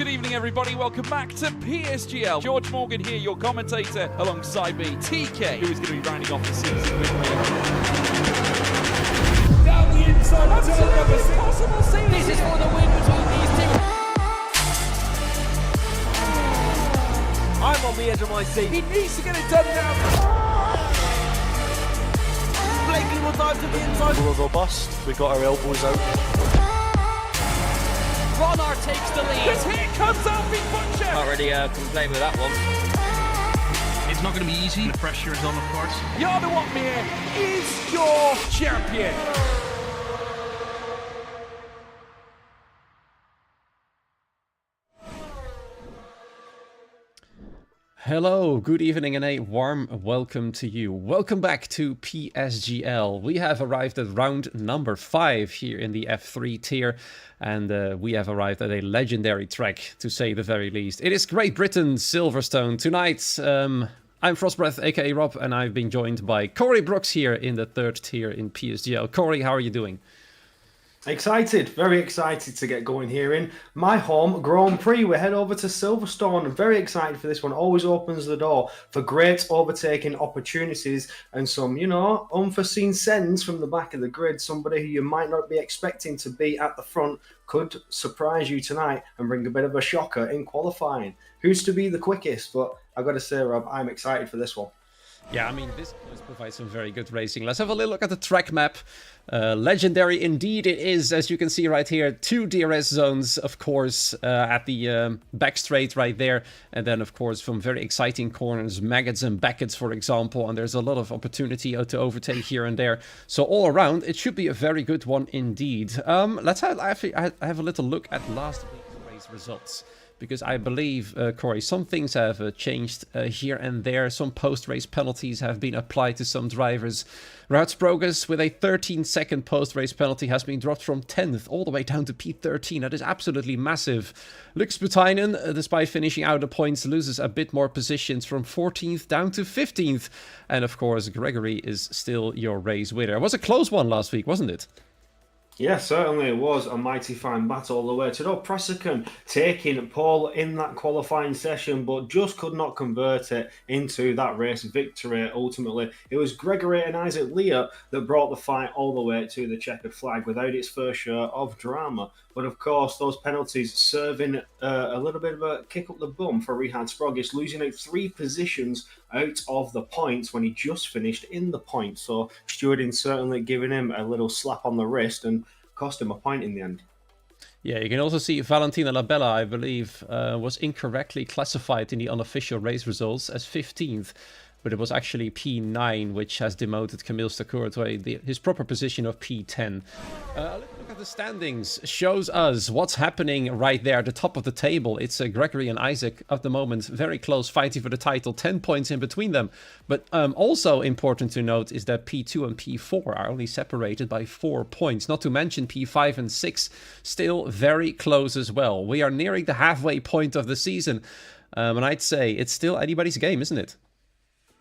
Good evening, everybody. Welcome back to PSGL. George Morgan here, your commentator, alongside me, TK, who is going to be rounding off the season with me. Down the inside, absolutely impossible scene. This is for the win between these two. I'm on the edge of my seat. He needs to get it done now. Blakely will dive to the inside. We'll go bust. We got our elbows out. Ronard takes the lead. Because here comes Alfie Butcher. Can't really complain with that one. It's not going to be easy. The pressure is on, of course. Jarno Watmere is your champion. Hello, good evening and a warm welcome to you. Welcome back to PSGL. We have arrived at round number 5 here in the F3 tier, and we have arrived at a legendary track, to say the very least. It is Great Britain, Silverstone. Tonight, I'm Frostbreath, aka Rob, and I've been joined by Corey Brooks here in the 3rd tier in PSGL. Corey, how are you doing? Excited, very excited to get going here in my home Grand Prix. We head over to Silverstone. Very excited for this one. Always opens the door for great overtaking opportunities and some, unforeseen sends from the back of the grid. Somebody who you might not be expecting to be at the front could surprise you tonight and bring a bit of a shocker in qualifying. Who's to be the quickest? But I've got to say, Rob, I'm excited for this one. Yeah, I mean, this does provide some very good racing. Let's have a little look at the track map. Legendary indeed it is, as you can see right here. 2 DRS zones, of course, at the back straight right there. And then, of course, from very exciting corners, Maggots and Beckets, for example. And there's a lot of opportunity to overtake here and there. So all around, it should be a very good one indeed. Let's have a little look at last week's race results. Because I believe, Corey, some things have changed here and there. Some post-race penalties have been applied to some drivers. Routes Progress, with a 13-second post-race penalty, has been dropped from 10th all the way down to P13. That is absolutely massive. Lux Butainen, despite finishing out the points, loses a bit more positions from 14th down to 15th. And of course, Gregory is still your race winner. It was a close one last week, wasn't it? Yeah, certainly it was a mighty fine battle all the way to Pressican taking pole in that qualifying session, but just could not convert it into that race victory. Ultimately, it was Gregory and Isaac Leah that brought the fight all the way to the checkered flag without its fair share of drama. But of course, those penalties serving a little bit of a kick up the bum for Rihad Sprogis, losing out 3 positions out of the points when he just finished in the points. So stewarding certainly giving him a little slap on the wrist and cost him a point in the end. Yeah, you can also see Valentina Labella, I believe, was incorrectly classified in the unofficial race results as 15th. But it was actually P9, which has demoted Camille Stacour to his proper position of P10. Look at the standings. Shows us what's happening right there at the top of the table. It's Gregory and Isaac at the moment, very close, fighting for the title, 10 points in between them. But also important to note is that P2 and P4 are only separated by 4 points. Not to mention P5 and 6, still very close as well. We are nearing the halfway point of the season. And I'd say it's still anybody's game, isn't it?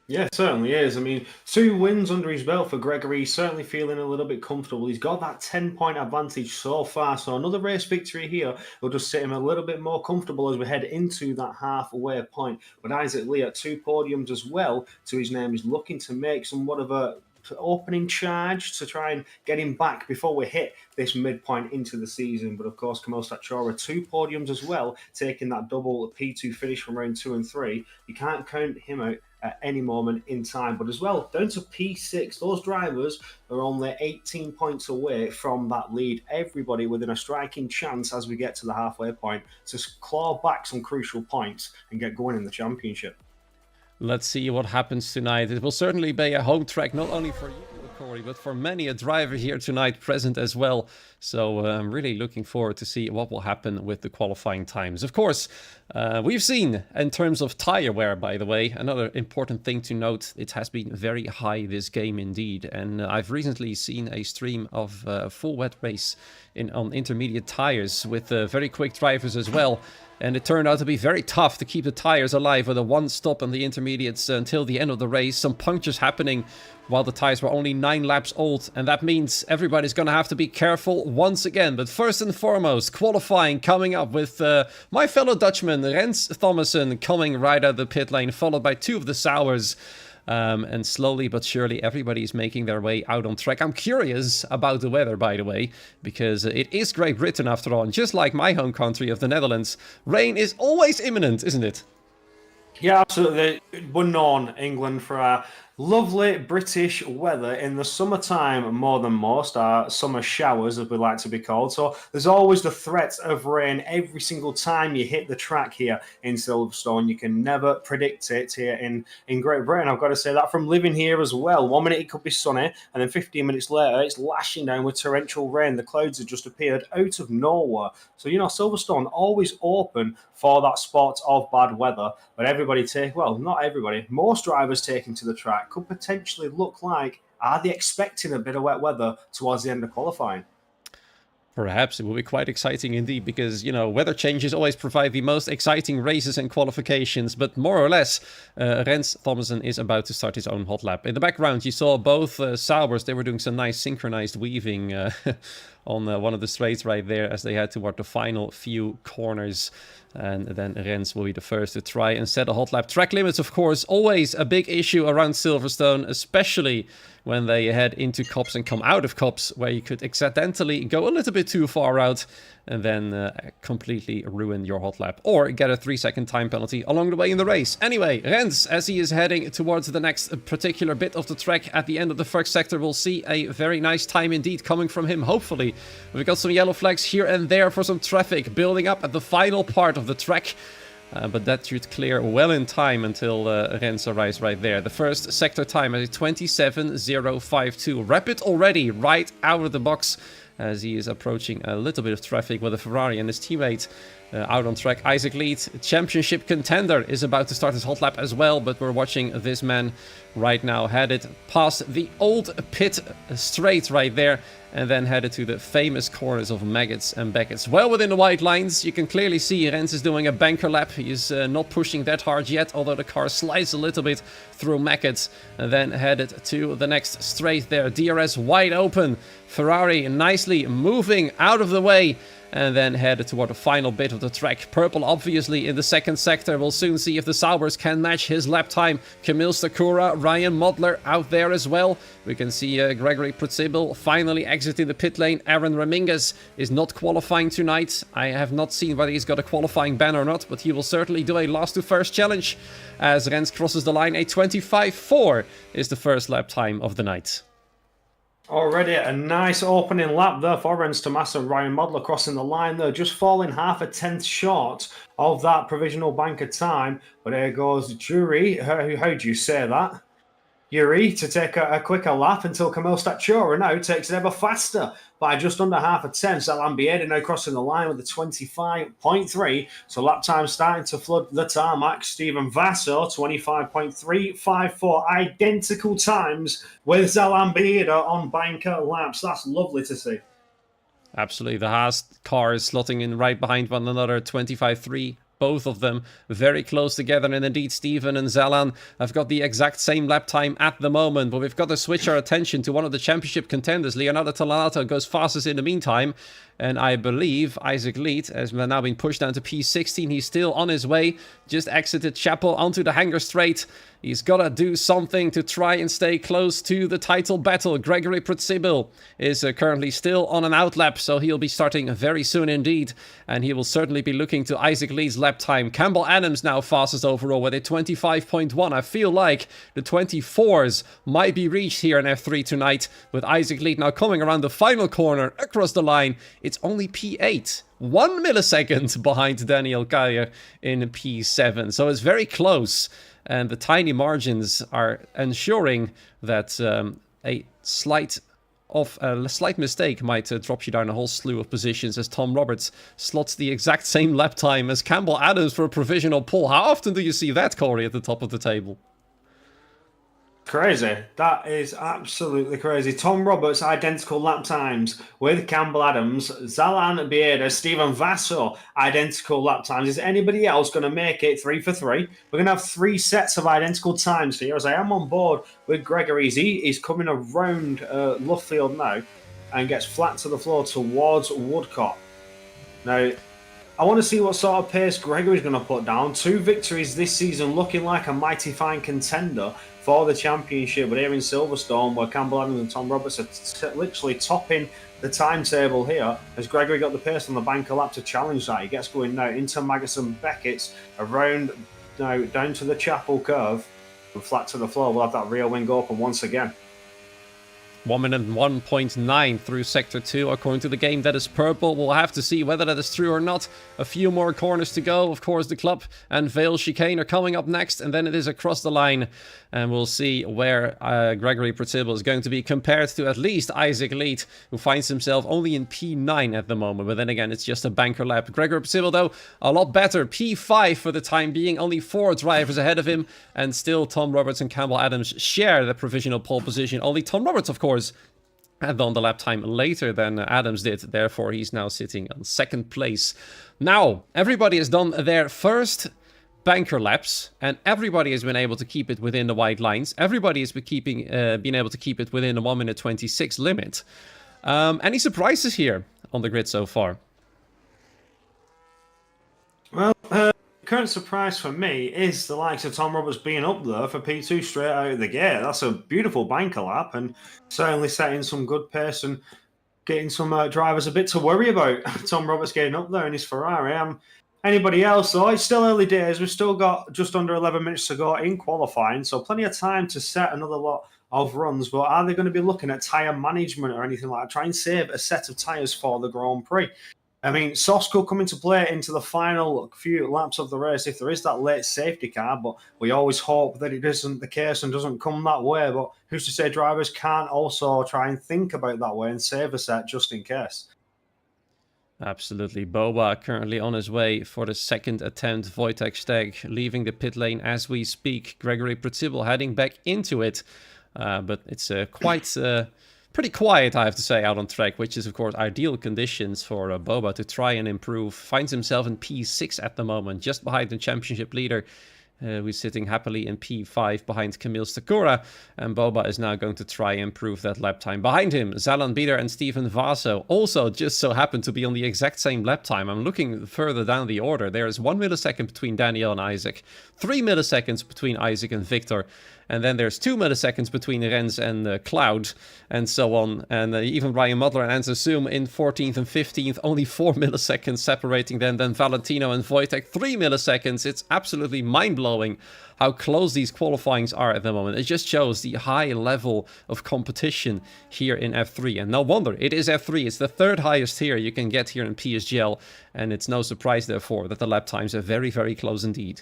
Yeah, it certainly is. I mean, 2 wins under his belt for Gregory. He's certainly feeling a little bit comfortable. He's got that 10-point advantage so far. So another race victory here will just sit him a little bit more comfortable as we head into that halfway point. But Isaac Lee at 2 podiums as well to his name is looking to make somewhat of a opening charge to try and get him back before we hit this midpoint into the season. But of course, Camille Stachora, 2 podiums as well, taking that double P2 finish from round 2 and 3. You can't count him out at any moment in time. But as well, down to P6, those drivers are only 18 points away from that lead. Everybody within a striking chance as we get to the halfway point to claw back some crucial points and get going in the championship. Let's see what happens tonight. It will certainly be a home track, not only for you, Corey, but for many a driver here tonight present as well. So I'm really looking forward to see what will happen with the qualifying times. Of course, we've seen in terms of tire wear, by the way, another important thing to note, it has been very high this game indeed. And I've recently seen a stream of full wet race on intermediate tires with very quick drivers as well. And it turned out to be very tough to keep the tires alive with a 1 stop on the intermediates until the end of the race. Some punctures happening while the tires were only 9 laps old. And that means everybody's going to have to be careful once again. But first and foremost, qualifying coming up with my fellow Dutchman, Rens Thomassen, coming right out of the pit lane, followed by 2 of the Sauers. And slowly but surely everybody's making their way out on track. I'm curious about the weather, by the way, because it is Great Britain after all, and just like my home country of the Netherlands, rain is always imminent, isn't it? Yeah, absolutely. We're known, England, for our lovely British weather in the summertime more than most, our summer showers, as we like to be called. So there's always the threat of rain every single time you hit the track here in Silverstone. You can never predict it here in Great Britain. I've got to say that from living here as well. 1 minute it could be sunny, and then 15 minutes later it's lashing down with torrential rain. The clouds have just appeared out of nowhere. So, you know, Silverstone always open for that spot of bad weather. But everybody not everybody, most drivers taking to the track could potentially look like, are they expecting a bit of wet weather towards the end of qualifying? Perhaps it will be quite exciting indeed, because, you know, weather changes always provide the most exciting races and qualifications. But more or less, Rens Thomassen is about to start his own hot lap. In the background, you saw both Sauers. They were doing some nice synchronized weaving on one of the straights right there as they head toward the final few corners. And then Rens will be the first to try and set a hot lap. Track limits, of course, always a big issue around Silverstone, especially when they head into Cops and come out of Cops, where you could accidentally go a little bit too far out and then completely ruin your hot lap, or get a 3-second time penalty along the way in the race. Anyway, Rens, as he is heading towards the next particular bit of the track at the end of the first sector, we'll see a very nice time indeed coming from him, hopefully. We've got some yellow flags here and there for some traffic building up at the final part of the track. But that should clear well in time until Rens arrives right there. The first sector time is 27.052. Rapid already, right out of the box, as he is approaching a little bit of traffic with a Ferrari and his teammate out on track. Isaac Lead, championship contender, is about to start his hot lap as well, but we're watching this man right now headed past the old pit straight right there, and then headed to the famous corners of Maggots and Beckett's. Well within the white lines, you can clearly see Rens is doing a banker lap. He's not pushing that hard yet, although the car slides a little bit through Maggots, and then headed to the next straight there. DRS wide open, Ferrari nicely moving out of the way, and then headed toward the final bit of the track. Purple obviously in the second sector. We'll soon see if the Saubers can match his lap time. Kamil Stakura, Ryan Modler out there as well. We can see Gregory Prutsibil finally exiting the pit lane. Aaron Raminges is not qualifying tonight. I have not seen whether he's got a qualifying ban or not, but he will certainly do a last to first challenge as Rens crosses the line. A 25.4 is the first lap time of the night. Already a nice opening lap there for Rens Thomas and Ryan Modler crossing the line there, just falling half a tenth short of that provisional banker time. But here goes Jury, how do you say that? Yuri to take a quicker lap until Kamil Statura now takes it ever faster by just under half a tenth. Zalan Bieda now crossing the line with the 25.3. So lap time starting to flood the tarmac. Stephen Vasso, 25.354. Identical times with Zalan Bieda on banker laps. That's lovely to see. Absolutely. The Haas cars slotting in right behind one another. 25.3. Both of them very close together, and indeed Steven and Zalan have got the exact same lap time at the moment, but we've got to switch our attention to one of the championship contenders. Leonardo Tolanato goes fastest in the meantime, and I believe Isaac Lead has now been pushed down to P16. He's still on his way, just exited Chapel onto the Hanger Straight. He's got to do something to try and stay close to the title battle. Gregory Prutsibil is currently still on an outlap, so he'll be starting very soon indeed. And he will certainly be looking to Isaac Lee's lap time. Campbell Adams now fastest overall with a 25.1. I feel like the 24s might be reached here in F3 tonight, with Isaac Lee now coming around the final corner across the line. It's only P8. 1 millisecond behind Daniel Kaya in P7. So it's very close. And the tiny margins are ensuring that a slight mistake might drop you down a whole slew of positions, as Tom Roberts slots the exact same lap time as Campbell Adams for a provisional pole. How often do you see that, Corey, at the top of the table? Crazy. That is absolutely crazy. Tom Roberts, identical lap times with Campbell Adams. Zalan Bieda, Stephen Vasso, identical lap times. Is anybody else going to make it 3 for 3? We're going to have 3 sets of identical times here, as I am on board with Gregory. He is coming around Luffield now and gets flat to the floor towards Woodcock. Now, I want to see what sort of pace Gregory's going to put down. 2 victories this season, looking like a mighty fine contender for the championship. But here in Silverstone, where Campbell Adams and Tom Roberts are literally topping the timetable here, has Gregory got the pace on the banker lap to challenge that? He gets going now into Maggots and Beckett's, around now down to the Chapel curve and flat to the floor. We'll have that rear wing open once again. 1 minute 1.9 through Sector 2, according to the game that is purple. We'll have to see whether that is true or not. A few more corners to go. Of course, the Club and Vale Chicane are coming up next, and then it is across the line. And we'll see where Gregory Prutsibil is going to be compared to at least Isaac Lead, who finds himself only in P9 at the moment. But then again, it's just a banker lap. Gregory Prutsibil, though, a lot better. P5 for the time being. Only 4 drivers ahead of him. And still, Tom Roberts and Campbell Adams share the provisional pole position. Only Tom Roberts, of course, had on the lap time later than Adams did. Therefore, he's now sitting on second place. Now, everybody has done their first banker laps, and everybody has been able to keep it within the white lines. Everybody has been able to keep it within the 1 minute 26 limit. Any surprises here on the grid so far? Well, current surprise for me is the likes of Tom Roberts being up there for P2 straight out of the gate. That's a beautiful banker lap, and certainly setting some good pace and getting some drivers a bit to worry about. Tom Roberts getting up there in his Ferrari. Anybody else, though, it's still early days. We've still got just under 11 minutes to go in qualifying, so plenty of time to set another lot of runs. But are they going to be looking at tyre management or anything like that? Try and save a set of tyres for the Grand Prix. I mean, SOS could come into play into the final few laps of the race if there is that late safety car, but we always hope that it isn't the case and doesn't come that way. But who's to say drivers can't also try and think about that way and save a set just in case? Absolutely. Boba currently on his way for the second attempt. Wojtek Steg leaving the pit lane as we speak. Gregory Protibel heading back into it. But it's quite pretty quiet, I have to say, out on track, which is, of course, ideal conditions for Boba to try and improve. Finds himself in P6 at the moment, just behind the championship leader. Who's sitting happily in P5 behind Kamil Stakura, and Boba is now going to try and improve that lap time. Behind him, Zalan Bieder and Steven Vaso also just so happen to be on the exact same lap time. I'm looking further down the order. There is 1 millisecond between Daniel and Isaac, 3 milliseconds between Isaac and Victor, and then there's 2 milliseconds between Rens and Cloud, and so on. And even Ryan Mudler and Anzo Zoom in 14th and 15th, only 4 milliseconds separating them. Then Valentino and Wojtek, 3 milliseconds. It's absolutely mind-blowing how close these qualifyings are at the moment. It just shows the high level of competition here in F3. And no wonder, it is F3. It's the third highest tier you can get here in PSGL. And it's no surprise, therefore, that the lap times are very, very close indeed.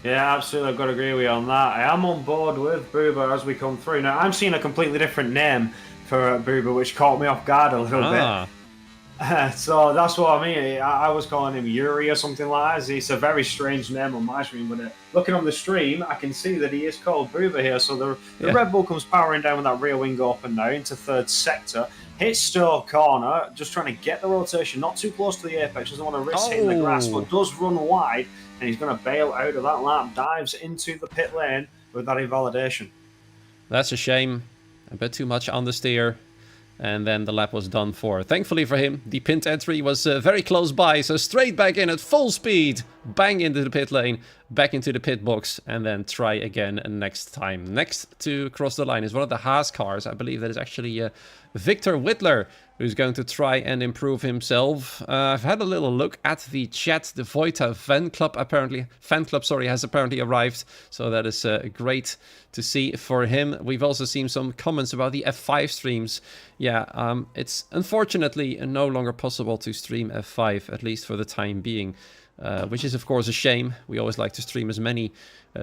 Yeah, absolutely. I've got to agree with you on that. I am on board with Booba as we come through. Now, I'm seeing a completely different name for Booba, which caught me off guard a little bit. So that's what I mean. I was calling him Yuri or something like that. It's a very strange name on my screen. But looking on the stream, I can see that he is called Booba here. So the Red Bull comes powering down with that rear wing open now into third sector. Hits Stowe corner, just trying to get the rotation, not too close to the apex, doesn't want to risk hitting the grass, but does run wide, and he's going to bail out of that lap, dives into the pit lane with that invalidation. That's a shame. A bit too much understeer. And then the lap was done for. Thankfully for him, the pit entry was very close by, so straight back in at full speed, bang into the pit lane, back into the pit box, and then try again next time. Next to cross the line is one of the Haas cars. I believe that is actually Victor Whittler, who's going to try and improve himself. I've had a little look at the chat. The Vojta fan club has apparently arrived, so that is great to see for him. We've also seen some comments about the F5 streams. Yeah, it's unfortunately no longer possible to stream F5, at least for the time being, which is of course a shame. We always like to stream as many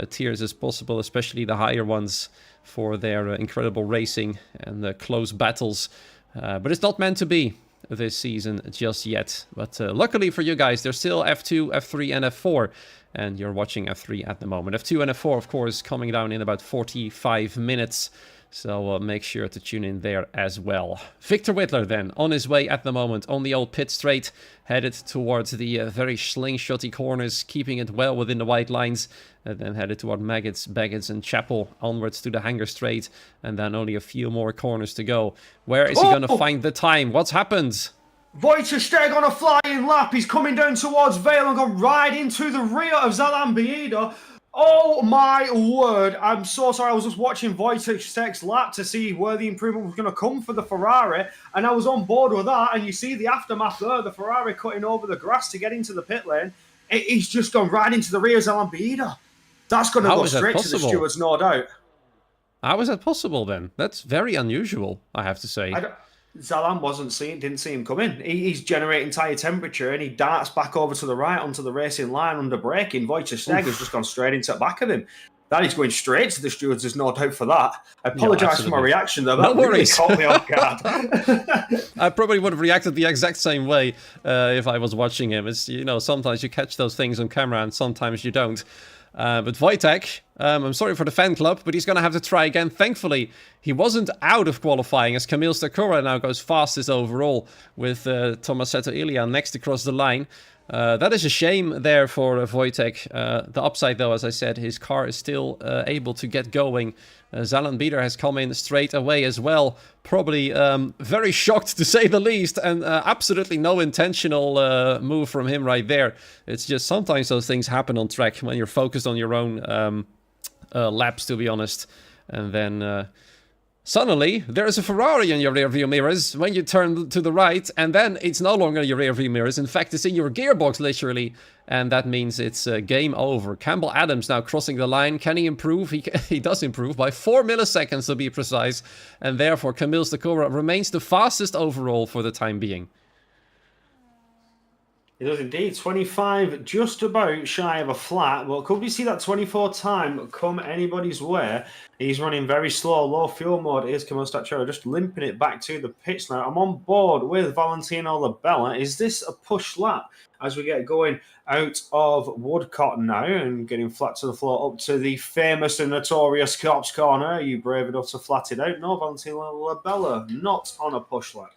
tiers as possible, especially the higher ones, for their incredible racing and close battles. But it's not meant to be this season just yet. But luckily for you guys, there's still F2, F3 and F4. And you're watching F3 at the moment. F2 and F4, of course, coming down in about 45 minutes. So make sure to tune in there as well. Victor Whittler then, on his way at the moment on the old pit straight, headed towards the very slingshotty corners, keeping it well within the white lines, and then headed toward Maggots, Baggets and Chapel, onwards to the Hanger Straight, and then only a few more corners to go. Where is he going to find the time? What's happened? Wojtek Steg on a flying lap. He's coming down towards Vale and gone right into the rear of Zalan Bieder. Oh my word, I'm so sorry. I was just watching Wojtek Steg's lap to see where the improvement was going to come for the Ferrari, and I was on board with that, and you see the aftermath there, the Ferrari cutting over the grass to get into the pit lane. He's just gone right into the rear of Zalan Bieder. That's going to go straight to the stewards, no doubt. How is that possible then? That's very unusual, I have to say. Zalan didn't see him come in. He's generating tyre temperature and he darts back over to the right onto the racing line under braking. Wojtek Steg has just gone straight into the back of him. That is going straight to the stewards, there's no doubt for that. I apologise for my reaction though. That really caught me off guard. I probably would have reacted the exact same way if I was watching him. It's, you know, sometimes you catch those things on camera and sometimes you don't. But Wojtek, I'm sorry for the fan club, but he's going to have to try again. Thankfully, he wasn't out of qualifying, as Kamil Stakura now goes fastest overall with Tomasetto Ilya next across the line. That is a shame there for Wojtek. The upside, though, as I said, his car is still able to get going. Zalan Bieder has come in straight away as well. Probably very shocked, to say the least, and absolutely no intentional move from him right there. It's just sometimes those things happen on track when you're focused on your own laps, to be honest. And then suddenly, there's a Ferrari in your rearview mirrors when you turn to the right, and then it's no longer in your rearview mirrors. In fact, it's in your gearbox, literally, and that means it's game over. Campbell Adams now crossing the line. Can he improve? He does improve by 4 milliseconds, to be precise, and therefore Kamil Stakura remains the fastest overall for the time being. He does indeed. 25, just about shy of a flat. But could we see that 24 time come anybody's way? He's running very slow, low fuel mode. Here's Camille Stachero just limping it back to the pits now. I'm on board with Valentino Labella. Is this a push lap as we get going out of Woodcott now and getting flat to the floor up to the famous and notorious Corpse Corner? Are you brave enough to flat it out? No, Valentino Labella not on a push lap.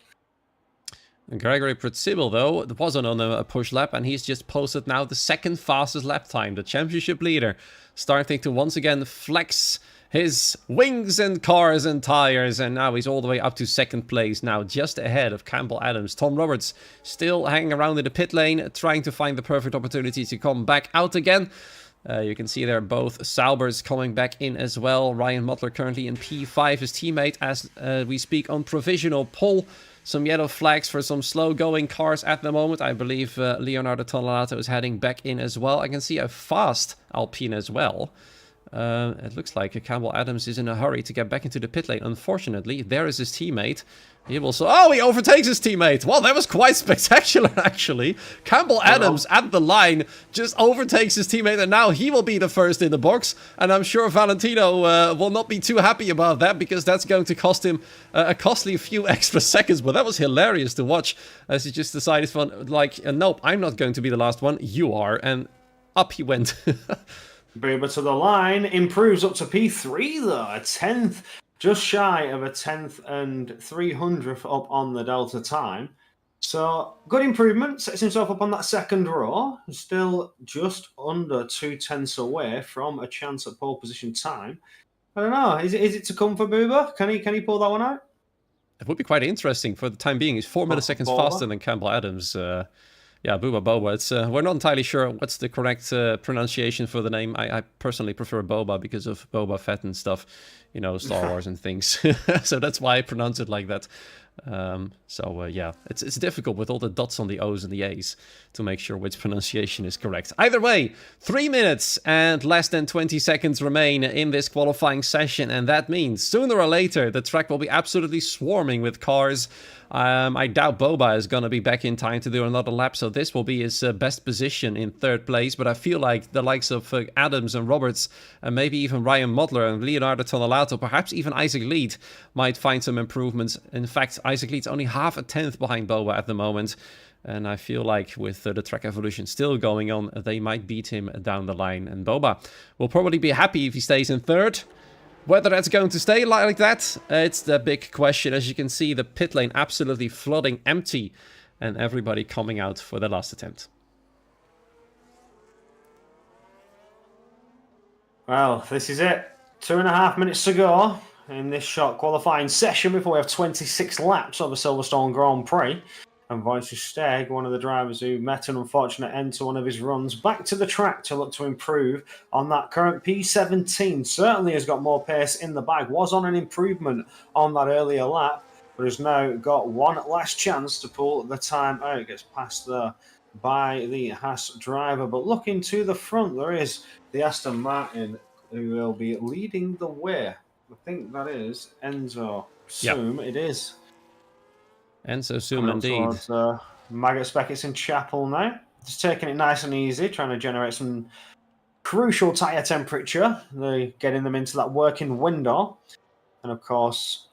Gregory Pritzibel, though, wasn't on a push lap, and he's just posted now the second fastest lap time. The championship leader starting to once again flex his wings and cars and tires, and now he's all the way up to second place now, just ahead of Campbell Adams. Tom Roberts still hanging around in the pit lane, trying to find the perfect opportunity to come back out again. You can see there both Saubers coming back in as well. Ryan Mutler currently in P5, his teammate, as we speak, on provisional pole. Some yellow flags for some slow-going cars at the moment. I believe Leonardo Tonelato is heading back in as well. I can see a fast Alpine as well. It looks like Campbell Adams is in a hurry to get back into the pit lane. Unfortunately, there is his teammate. He overtakes his teammate. Well, that was quite spectacular, actually. Campbell Adams at the line just overtakes his teammate, and now he will be the first in the box. And I'm sure Valentino will not be too happy about that, because that's going to cost him a costly few extra seconds. But that was hilarious to watch, as he just decided, nope, I'm not going to be the last one. You are. And up he went. Bieber to the line, improves up to P3 though, a 10th, just shy of a 10th and 300th up on the Delta time. So good improvement, sets himself up on that second row, still just under 2/10 away from a chance at pole position time. I don't know, is it to come for Bieber? Can he pull that one out? It would be quite interesting. For the time being, he's 4 milliseconds faster than Campbell Adams. Yeah, Booba Boba. It's we're not entirely sure what's the correct pronunciation for the name. I personally prefer Boba because of Boba Fett and stuff, you know, Star Wars and things. So that's why I pronounce it like that. Yeah, it's difficult with all the dots on the O's and the A's to make sure which pronunciation is correct. Either way, 3 minutes and less than 20 seconds remain in this qualifying session, and that means sooner or later the track will be absolutely swarming with cars. I doubt Boba is going to be back in time to do another lap, so this will be his best position in third place. But I feel like the likes of Adams and Roberts, and maybe even Ryan Mutler and Leonardo Tonelato, perhaps even Isaac Lead, might find some improvements. In fact, Isaac Lead's only half a tenth behind Boba at the moment. And I feel like with the track evolution still going on, they might beat him down the line. And Boba will probably be happy if he stays in third. Whether that's going to stay like that, it's the big question. As you can see, the pit lane absolutely flooding empty, and everybody coming out for the last attempt. Well, this is it. 2.5 minutes to go in this short qualifying session before we have 26 laps of the Silverstone Grand Prix. And Wojciech Steg, one of the drivers who met an unfortunate end to one of his runs, back to the track to look to improve on that current P17. Certainly has got more pace in the bag. Was on an improvement on that earlier lap, but has now got one last chance to pull the time out. It gets passed there by the Haas driver. But looking to the front, there is the Aston Martin who will be leading the way. I think that is Enzo Soom. Yep. It is. And so soon indeed. Maggot Speckett's in Chapel now. Just taking it nice and easy, trying to generate some crucial tyre temperature. They're getting them into that working window. And of course,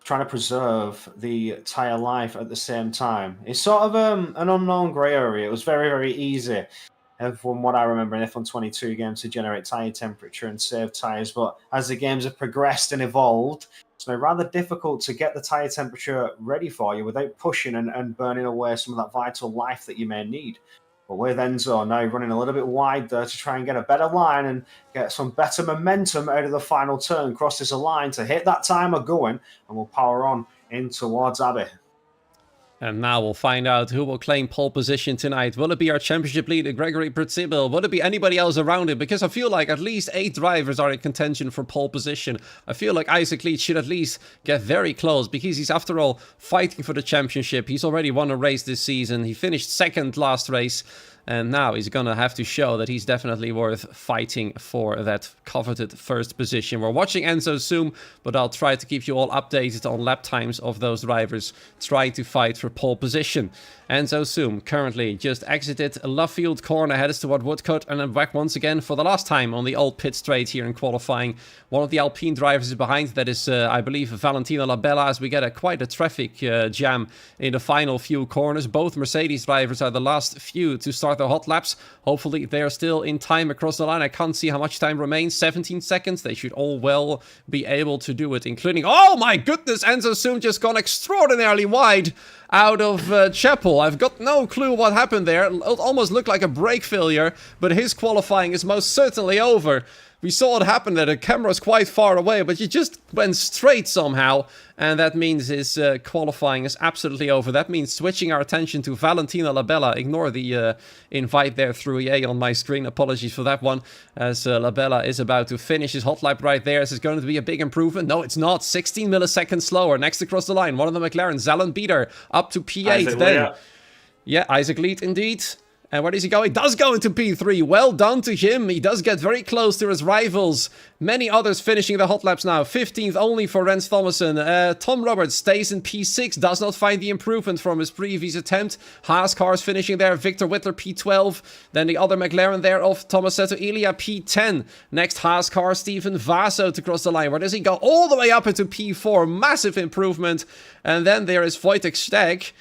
trying to preserve the tyre life at the same time. It's sort of an unknown grey area. It was very, very easy, from what I remember in F1 22 games, to generate tyre temperature and save tyres. But as the games have progressed and evolved, it's now rather difficult to get the tyre temperature ready for you without pushing and burning away some of that vital life that you may need. But with Enzo now running a little bit wide there to try and get a better line and get some better momentum out of the final turn, crosses a line to hit that timer going, and we'll power on in towards Abbey. And now we'll find out who will claim pole position tonight. Will it be our championship leader, Gregory Pritzibel? Will it be anybody else around him? Because I feel like at least 8 drivers are in contention for pole position. I feel like Isaac Leach should at least get very close, because he's, after all, fighting for the championship. He's already won a race this season. He finished second last race. And now he's gonna have to show that he's definitely worth fighting for that coveted first position. We're watching Enzo Zoom, but I'll try to keep you all updated on lap times of those drivers trying to fight for pole position. Enzo Zoom currently just exited Love Field corner, headed toward Woodcote, and then back once again for the last time on the old pit straight here in qualifying. One of the Alpine drivers is behind. That is, I believe, Valentino Labella, as we get quite a traffic jam in the final few corners. Both Mercedes drivers are the last few to start their hot laps. Hopefully they're still in time across the line. I can't see how much time remains. 17 seconds. They should all well be able to do it, including... Oh my goodness! Enzo Zoom just gone extraordinarily wide out of Chapel. I've got no clue what happened there. It almost looked like a brake failure, but his qualifying is most certainly over. We saw it happen there. The camera's quite far away, but he just went straight somehow. And that means his qualifying is absolutely over. That means switching our attention to Valentino Labella. Ignore the invite there through EA on my screen. Apologies for that one. As Labella is about to finish his hot lap right there. Is this going to be a big improvement? No, it's not. 16 milliseconds slower. Next across the line. One of the McLaren, Zalon Beater, up to P8 Isaac then. Leah. Yeah, Isaac Lead indeed. And where does he go? He does go into P3. Well done to him. He does get very close to his rivals. Many others finishing the hot laps now. 15th only for Rens Thomason. Tom Roberts stays in P6. Does not find the improvement from his previous attempt. Haas cars finishing there. Victor Whittler P12. Then the other McLaren there of Tomasetto Ilia P10. Next Haas car, Steven Vaso to cross the line. Where does he go? All the way up into P4. Massive improvement. And then there is Wojtek Steg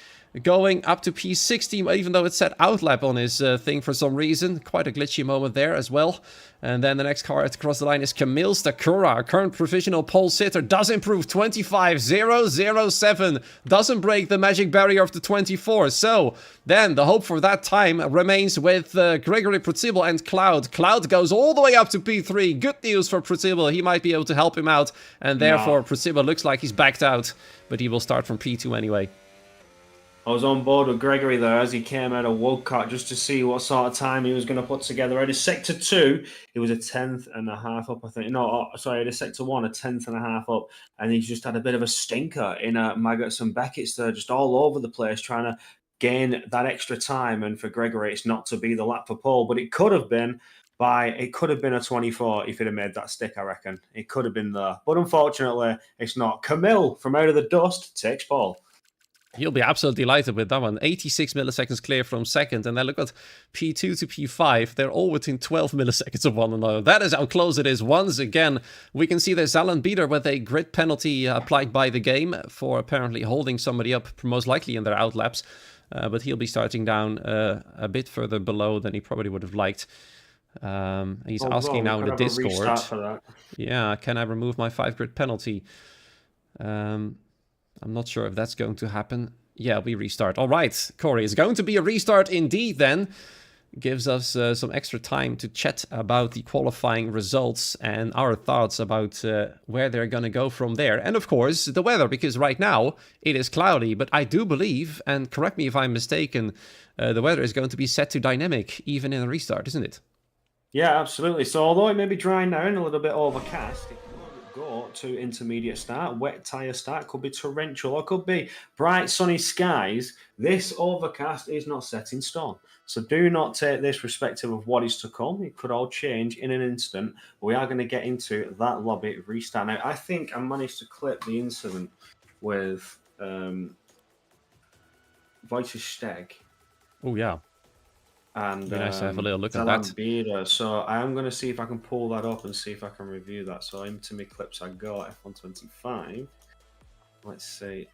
going up to P60, even though it said outlap on his thing for some reason. Quite a glitchy moment there as well. And then the next car to cross the line is Kamil Stakura, our current provisional pole sitter. Does improve 25.007. Doesn't break the magic barrier of the 24. So then the hope for that time remains with Gregory Prutibel and Cloud. Cloud goes all the way up to P3. Good news for Prutibel. He might be able to help him out. And therefore Prutibel looks like he's backed out. But he will start from P2 anyway. I was on board with Gregory there as he came out of Woodcote just to see what sort of time he was going to put together. At his sector 2, he was a 10th and a half up, I think. No, sorry, at his sector 1, a 10th and a half up. And he's just had a bit of a stinker in Maggots and Beckett's there, just all over the place, trying to gain that extra time. And for Gregory, it's not to be the lap for pole, but it could have been a 24 if he'd have made that stick, I reckon. It could have been there. But unfortunately, it's not. Camille, from out of the dust, takes pole. He'll be absolutely delighted with that one. 86 milliseconds clear from second. And then look at P2 to P5. They're all within 12 milliseconds of one another. That is how close it is. Once again, we can see there's Alan Beater with a grid penalty applied by the game for apparently holding somebody up, most likely in their outlaps. But he'll be starting down a bit further below than he probably would have liked. He's asking now in the Discord. Yeah, can I remove my 5 grid penalty? I'm not sure if that's going to happen. Yeah, we restart. All right, Corey, it's going to be a restart indeed then. Gives us some extra time to chat about the qualifying results and our thoughts about where they're going to go from there. And of course, the weather, because right now it is cloudy. But I do believe, and correct me if I'm mistaken, the weather is going to be set to dynamic even in a restart, isn't it? Yeah, absolutely. So although it may be drying now and a little bit overcast, go to intermediate start, wet tyre start, could be torrential or could be bright sunny skies. This overcast is not set in stone. So do not take this respective of what is to come. It could all change in an instant. We are going to get into that lobby restart. Now, I think I managed to clip the incident with Wojciech Steg. Oh, yeah. And nice to have a little look at that. Beater. So I am going to see if I can pull that up and see if I can review that. So into my clips I got F125. Let's see.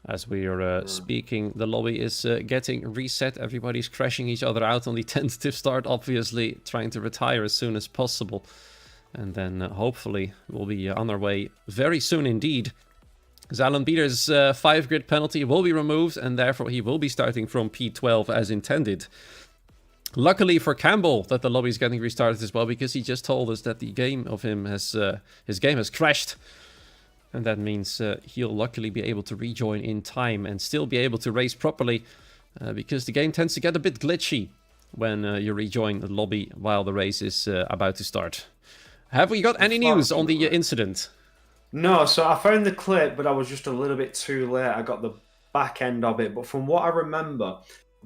As we are speaking, the lobby is getting reset. Everybody's crashing each other out on the tentative start, obviously trying to retire as soon as possible. And then hopefully we'll be on our way very soon indeed. Zalon Beater's 5 grid penalty will be removed, and therefore he will be starting from P12 as intended. Luckily for Campbell that the lobby is getting restarted as well, because he just told us that the game of him has his game has crashed, and that means he'll luckily be able to rejoin in time and still be able to race properly, because the game tends to get a bit glitchy when you rejoin the lobby while the race is about to start. Have we got any news on the incident? No, so I found the clip, but I was just a little bit too late. I got the back end of it, but from what I remember,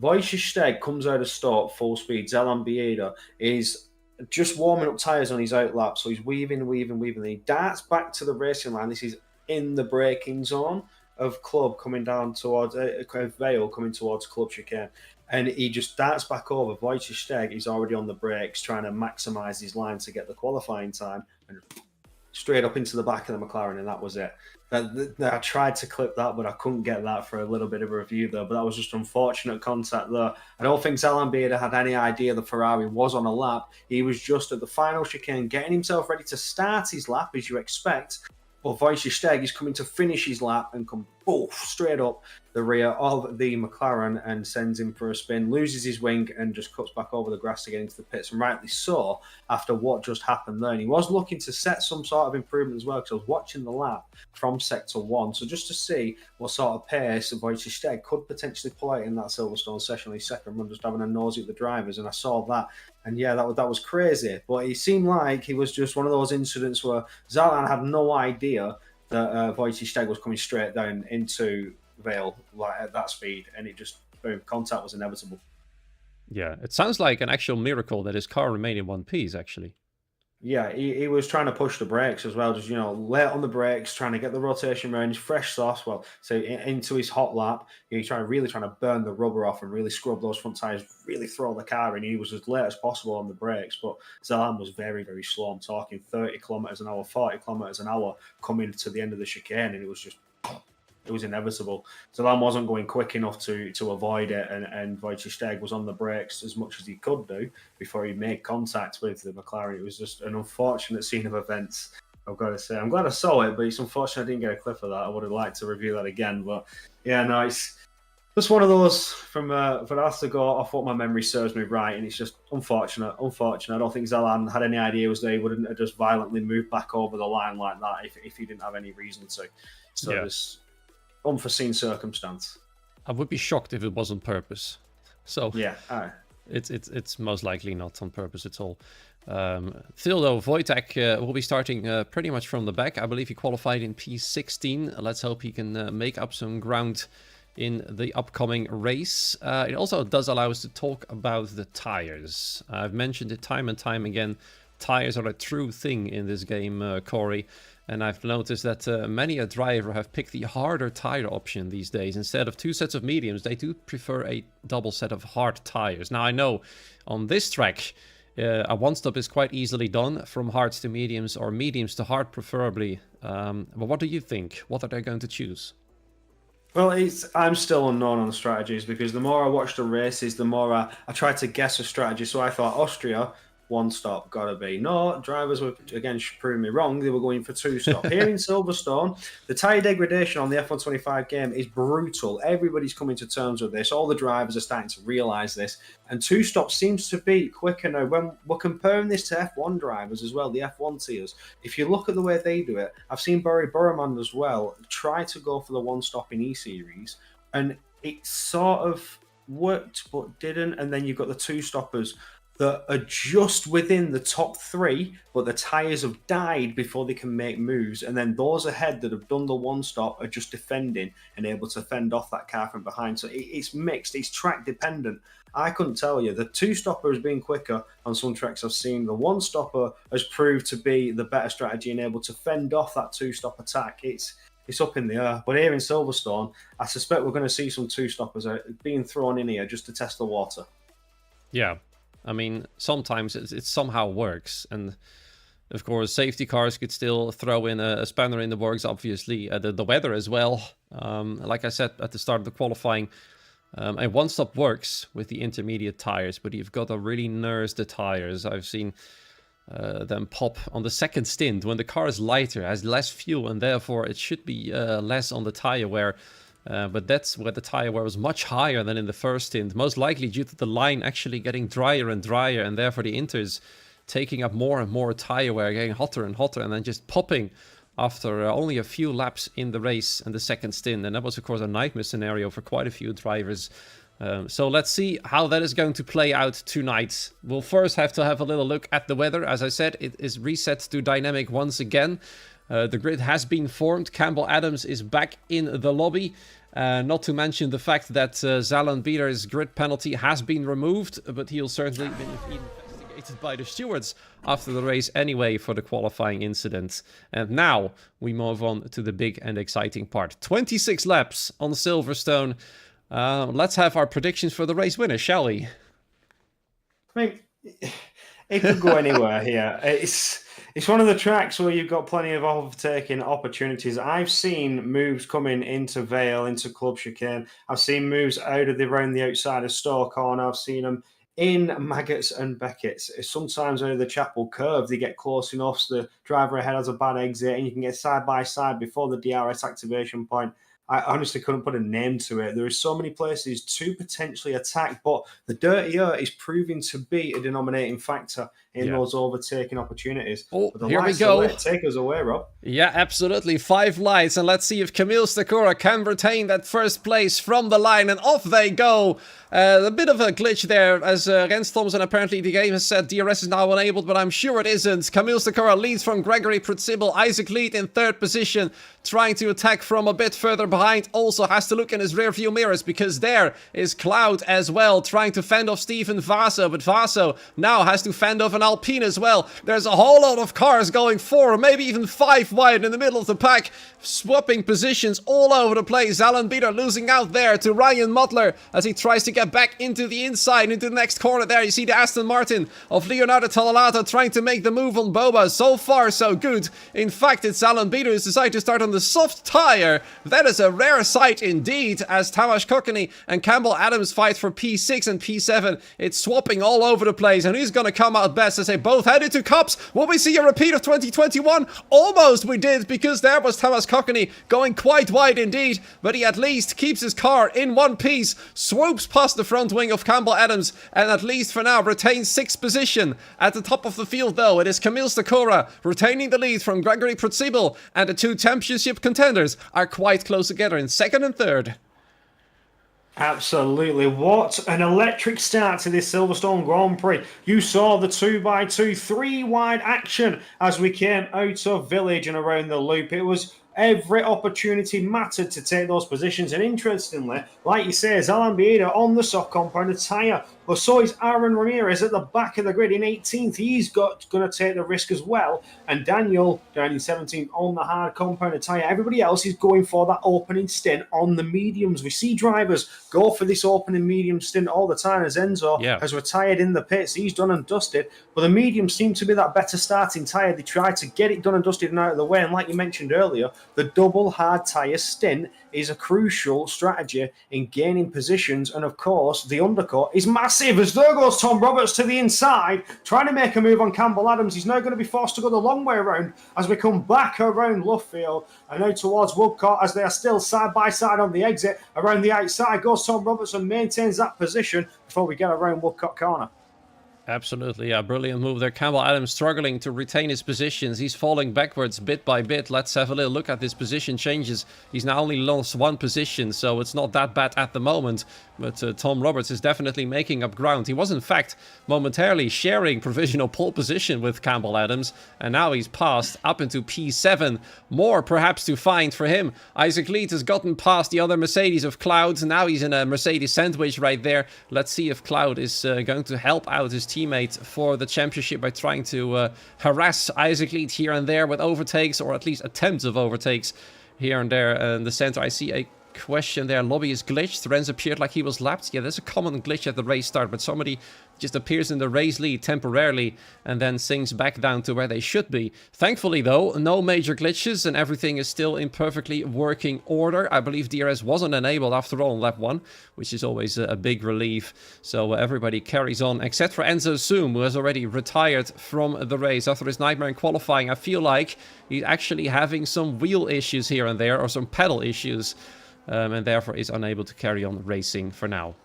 Wojciech comes out of start full speed. Zelan Bieda is just warming up tyres on his outlap, so he's weaving. And he darts back to the racing line. This is in the braking zone of Club coming down towards Vale, coming towards Club chicane. And he just darts back over. Wojciech is already on the brakes, trying to maximise his line to get the qualifying time. And straight up into the back of the McLaren, and that was it. I tried to clip that, but I couldn't get that for a little bit of a review there. But that was just unfortunate contact there. I don't think Zelan Bieda had any idea the Ferrari was on a lap. He was just at the final chicane, getting himself ready to start his lap, as you expect. But Wojciech is coming to finish his lap and come straight up the rear of the McLaren and sends him for a spin, loses his wing and just cuts back over the grass to get into the pits, and rightly so after what just happened there. And he was looking to set some sort of improvement as well, because I was watching the lap from Sector 1, so just to see what sort of pace Wojciech could potentially pull out in that Silverstone session on his second run, just having a nosy at the drivers, and I saw that. And yeah, that was crazy. But it seemed like he was just one of those incidents where Zelan had no idea that Wojciech was coming straight down into Vale like at that speed, and it just, boom, contact was inevitable. Yeah, it sounds like an actual miracle that his car remained in one piece, actually. Yeah, he was trying to push the brakes as well, just, late on the brakes, trying to get the rotation range, fresh sauce, so into his hot lap. He's really trying to burn the rubber off and really scrub those front tyres, really throw the car in. He was as late as possible on the brakes, but Zelan was very, very slow. I'm talking 30 kilometres an hour, 40 kilometres an hour coming to the end of the chicane, and it was inevitable. Zelan wasn't going quick enough to avoid it, and Wojciech was on the brakes as much as he could do before he made contact with the McLaren. It was just an unfortunate scene of events, I've got to say. I'm glad I saw it, but it's unfortunate I didn't get a clip of that. I would have liked to review that again, but yeah, no, it's just one of those for that to go off what my memory serves me right, and it's just unfortunate. I don't think Zelan had any idea he wouldn't have just violently moved back over the line like that if he didn't have any reason to. So yeah. This unforeseen circumstance. I would be shocked if it was on purpose. So yeah, it's most likely not on purpose at all. Still though, Wojtek will be starting pretty much from the back. I believe he qualified in P16. Let's hope he can make up some ground in the upcoming race. It also does allow us to talk about the tires. I've mentioned it time and time again. Tires are a true thing in this game, Corey. And I've noticed that many a driver have picked the harder tire option these days. Instead of 2 sets of mediums, they do prefer a double set of hard tires. Now, I know on this track, a one-stop is quite easily done from hards to mediums, or mediums to hard preferably. But what do you think? What are they going to choose? Well, I'm still unknown on the strategies, because the more I watch the races, the more I try to guess a strategy. So I thought Austria, one stop, gotta be. No, drivers were again proving me wrong. They were going for 2 stop. Here in Silverstone, the tyre degradation on the F125 game is brutal. Everybody's coming to terms with this. All the drivers are starting to realise this, and 2 stop seems to be quicker now. When we're comparing this to F1 drivers as well, the F1 tiers, if you look at the way they do it, I've seen Barry Burman as well try to go for the 1 stop in E-Series, and it sort of worked but didn't. And then you've got the 2 stoppers that are just within the top 3, but the tyres have died before they can make moves. And then those ahead that have done the 1 stop are just defending and able to fend off that car from behind. So it's mixed, it's track dependent. I couldn't tell you. The 2 stopper has been quicker on some tracks I've seen. The 1 stopper has proved to be the better strategy and able to fend off that 2 stop attack. It's up in the air. But here in Silverstone, I suspect we're going to see some 2 stoppers being thrown in here just to test the water. Yeah. I mean, sometimes it somehow works, and of course, safety cars could still throw in a spanner in the works, obviously. The weather as well. Like I said at the start of the qualifying, a 1 stop works with the intermediate tires, but you've got to really nurse the tires. I've seen them pop on the second stint when the car is lighter, has less fuel, and therefore it should be less on the tire wear. But that's where the tire wear was much higher than in the first stint, most likely due to the line actually getting drier and drier, and therefore the inters taking up more and more tire wear, getting hotter and hotter, and then just popping after only a few laps in the race and the second stint. And that was, of course, a nightmare scenario for quite a few drivers. So let's see how that is going to play out tonight. We'll first have to have a little look at the weather. As I said, it is reset to dynamic once again. The grid has been formed. Campbell Adams is back in the lobby. Not to mention the fact that Zalan Bieder's grid penalty has been removed, but he'll certainly be investigated by the stewards after the race anyway for the qualifying incident. And now we move on to the big and exciting part. 26 laps on Silverstone. Let's have our predictions for the race winner, shall we? I mean, it could go anywhere here. It's one of the tracks where you've got plenty of overtaking opportunities. I've seen moves coming into Vale, into Club Chicane. I've seen moves around the outside of Stowe Corner. I've seen them in Maggots and Beckett's. Sometimes over the Chapel Curve, they get close enough so the driver ahead has a bad exit and you can get side by side before the DRS activation point. I honestly couldn't put a name to it. There are so many places to potentially attack, but the dirty air is proving to be a denominating factor in those overtaking opportunities. Oh, but the here we lights go. Take us away, Rob. Yeah, absolutely. 5 lights, and let's see if Camille Stakora can retain that first place from the line, and off they go. A bit of a glitch there, as Rens Thompson, apparently the game has said DRS is now enabled, but I'm sure it isn't. Camille Stakora leads from Gregory Pritzibel. Isaac Lead in 3rd position, trying to attack from a bit further behind. Also has to look in his rearview mirrors, because there is Cloud as well, trying to fend off Steven Vaso, but Vaso now has to fend off an Alpine as well. There's a whole lot of cars going 4, maybe even 5 wide in the middle of the pack, swapping positions all over the place. Alan Bieder losing out there to Ryan Mutler as he tries to get back into the inside, into the next corner there. You see the Aston Martin of Leonardo Talalato trying to make the move on Boba. So far, so good. In fact, it's Alan Bieder who's decided to start on the soft tire. That is a rare sight indeed, as Tamas Kokony and Campbell Adams fight for P6 and P7. It's swapping all over the place, and who's going to come out best as they both head into cups? Will we see a repeat of 2021? Almost we did, because there was Tamas Kokony going quite wide indeed, but he at least keeps his car in one piece, swoops past the front wing of Campbell Adams, and at least for now retains 6th position. At the top of the field though, it is Camille Stakora retaining the lead from Gregory Pritzibel, and the 2 championship contenders are quite close together in 2nd and 3rd. Absolutely. What an electric start to this Silverstone Grand Prix. You saw the 2x2, 3-wide action as we came out of Village and around the loop. It was every opportunity mattered to take those positions. And interestingly, like you say, Zalan Bieder on the soft compounded tyre. But so is Aaron Ramirez at the back of the grid in 18th. He's going to take the risk as well. And Daniel down in 17th on the hard compounded tyre. Everybody else is going for that opening stint on the mediums. We see drivers go for this opening medium stint all the time, as Enzo has retired in the pits. He's done and dusted. But the mediums seem to be that better starting tyre. They try to get it done and dusted and out of the way. And like you mentioned earlier, the double hard tyre stint is a crucial strategy in gaining positions. And of course, the undercut is massive, as there goes Tom Roberts to the inside, trying to make a move on Campbell Adams. He's now going to be forced to go the long way around as we come back around Luffield and now towards Woodcourt, as they are still side by side on the exit. Around the outside goes Tom Roberts and maintains that position before we get around Woodcourt Corner. Absolutely, yeah, brilliant move there. Campbell Adams struggling to retain his positions. He's falling backwards bit by bit. Let's have a little look at his position changes. He's now only lost 1 position, so it's not that bad at the moment. But Tom Roberts is definitely making up ground. He was, in fact, momentarily sharing provisional pole position with Campbell Adams, and now he's passed up into P7. More, perhaps, to find for him. Isaac Lead has gotten past the other Mercedes of Cloud. Now he's in a Mercedes sandwich right there. Let's see if Cloud is going to help out his teammate for the championship by trying to harass Isaac Lead here and there with overtakes, or at least attempts of overtakes here and there in the center. I see a question there. Lobby is glitched. Renz appeared like he was lapped. Yeah, there's a common glitch at the race start, but somebody just appears in the race lead temporarily and then sinks back down to where they should be. Thankfully though, no major glitches and everything is still in perfectly working order. I believe DRS wasn't enabled after all in lap 1, which is always a big relief. So everybody carries on, except for Enzo Zoom, who has already retired from the race after his nightmare in qualifying. I feel like he's actually having some wheel issues here and there, or some pedal issues, and therefore is unable to carry on racing for now.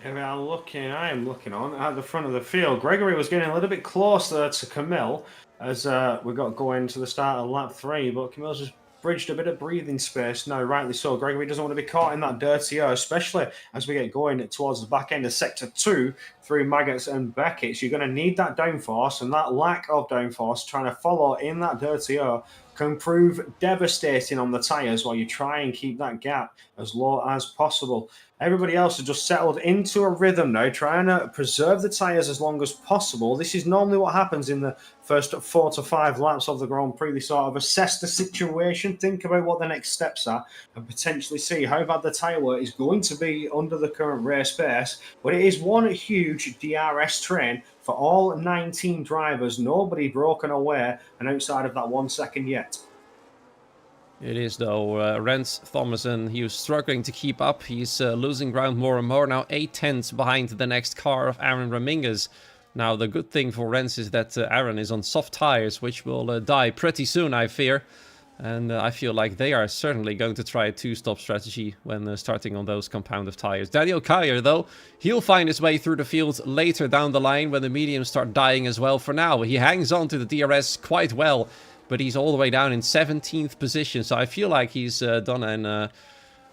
I am looking on at the front of the field. Gregory was getting a little bit closer to Camille as we got going to the start of lap 3, but Camille's just bridged a bit of breathing space. No, rightly so. Gregory doesn't want to be caught in that dirty air, especially as we get going towards the back end of Sector 2 through Maggots and Beckett's. You're going to need that downforce, and that lack of downforce trying to follow in that dirty air can prove devastating on the tyres while you try and keep that gap as low as possible. Everybody else has just settled into a rhythm now, trying to preserve the tyres as long as possible. This is normally what happens in the first 4 to 5 laps of the Grand Prix. They sort of assess the situation, think about what the next steps are, and potentially see how bad the tyre wear is going to be under the current race pace. But it is one huge DRS train for all 19 drivers. Nobody broken away and outside of that 1 second yet. It is though. Rens Thomason, he was struggling to keep up. He's losing ground more and more. Now 8 tenths behind the next car of Aaron Raminges. Now the good thing for Rens is that Aaron is on soft tires, which will die pretty soon, I fear. And I feel like they are certainly going to try a 2-stop strategy when starting on those compound of tires. Daniel Kyer, though, he'll find his way through the field later down the line when the mediums start dying as well. For now, he hangs on to the DRS quite well, but he's all the way down in 17th position. So I feel like he's done an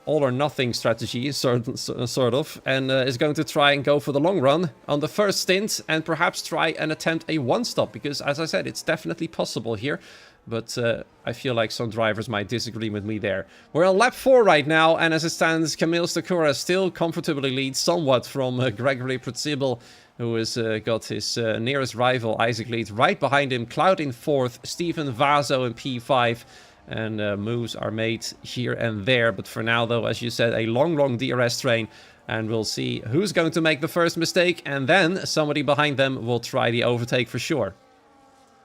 all or nothing strategy, sort of, and is going to try and go for the long run on the first stint and perhaps try and attempt a 1-stop, because as I said, it's definitely possible here. But I feel like some drivers might disagree with me there. We're on lap 4 right now, and as it stands, Kamil Stachura still comfortably leads somewhat from Gregory Przebyl, who has got his nearest rival, Isaac Lead, right behind him. Cloud in 4th, Stephen Vaso in P5, and moves are made here and there. But for now, though, as you said, a long DRS train, and we'll see who's going to make the first mistake, and then somebody behind them will try the overtake for sure.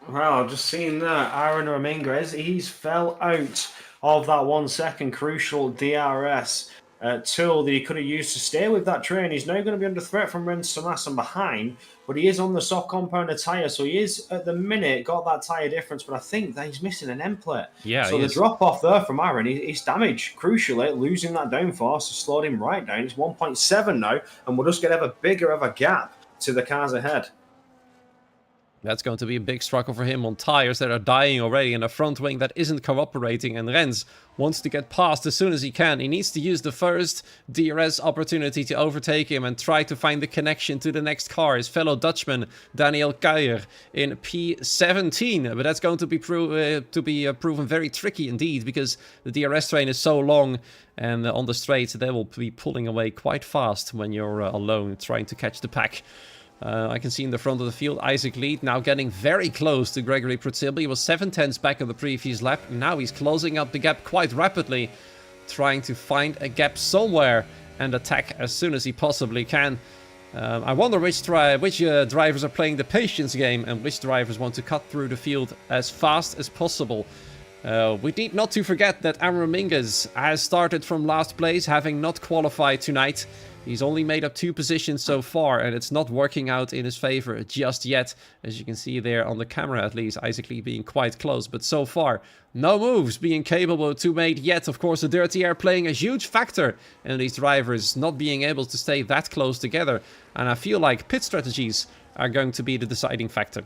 Well, I've just seen that Aaron Raminges, he's fell out of that 1 second crucial DRS tool that he could have used to stay with that train. He's now going to be under threat from Rens Thomason behind, but he is on the soft compounder tyre, so he is at the minute got that tyre difference, but I think that he's missing an end plate. Yeah, so the drop off there from Aaron, he's damaged. Crucially, losing that downforce has slowed him right down. It's 1.7 now, and we'll just get ever bigger of a gap to the cars ahead. That's going to be a big struggle for him on tires that are dying already and a front wing that isn't cooperating, and Rens wants to get past as soon as he can. He needs to use the first DRS opportunity to overtake him and try to find the connection to the next car. His fellow Dutchman, Daniel Kyer, in P17. But that's going to be proven very tricky indeed, because the DRS train is so long, and on the straight they will be pulling away quite fast when you're alone trying to catch the pack. I can see in the front of the field, Isaac Lead now getting very close to Gregory Przebyl. He was 7 tenths back on the previous lap. Now he's closing up the gap quite rapidly, trying to find a gap somewhere and attack as soon as he possibly can. I wonder which drivers are playing the patience game and which drivers want to cut through the field as fast as possible. We need not to forget that Aaron Raminges has started from last place, having not qualified tonight. He's only made up 2 positions so far, and it's not working out in his favor just yet. As you can see there on the camera, at least, Isaac Lee being quite close. But so far, no moves being capable to made yet. Of course, the dirty air playing a huge factor in these drivers not being able to stay that close together. And I feel like pit strategies are going to be the deciding factor.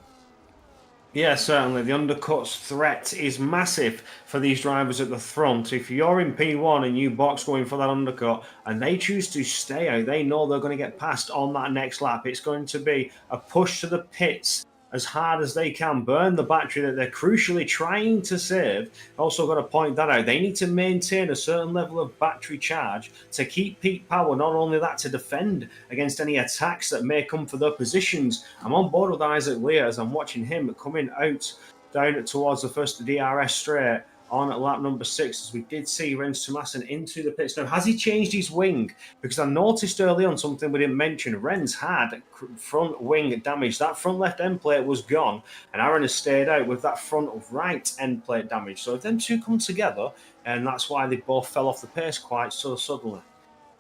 Yeah, certainly. The undercuts threat is massive for these drivers at the front. If you're in P1 and you box going for that undercut and they choose to stay out, they know they're going to get past on that next lap. It's going to be a push to the pits as hard as they can, burn the battery that they're crucially trying to save. Also got to point that out. They need to maintain a certain level of battery charge to keep peak power. Not only that, to defend against any attacks that may come for their positions. I'm on board with Isaac Lear as I'm watching him coming out down towards the first DRS straight on lap number 6, as we did see Rens Thomason into the pits. Now, has he changed his wing? Because I noticed early on something we didn't mention. Rens had front wing damage. That front left end plate was gone, and Aaron has stayed out with that front right end plate damage. So if them two come together, and that's why they both fell off the pace quite so suddenly.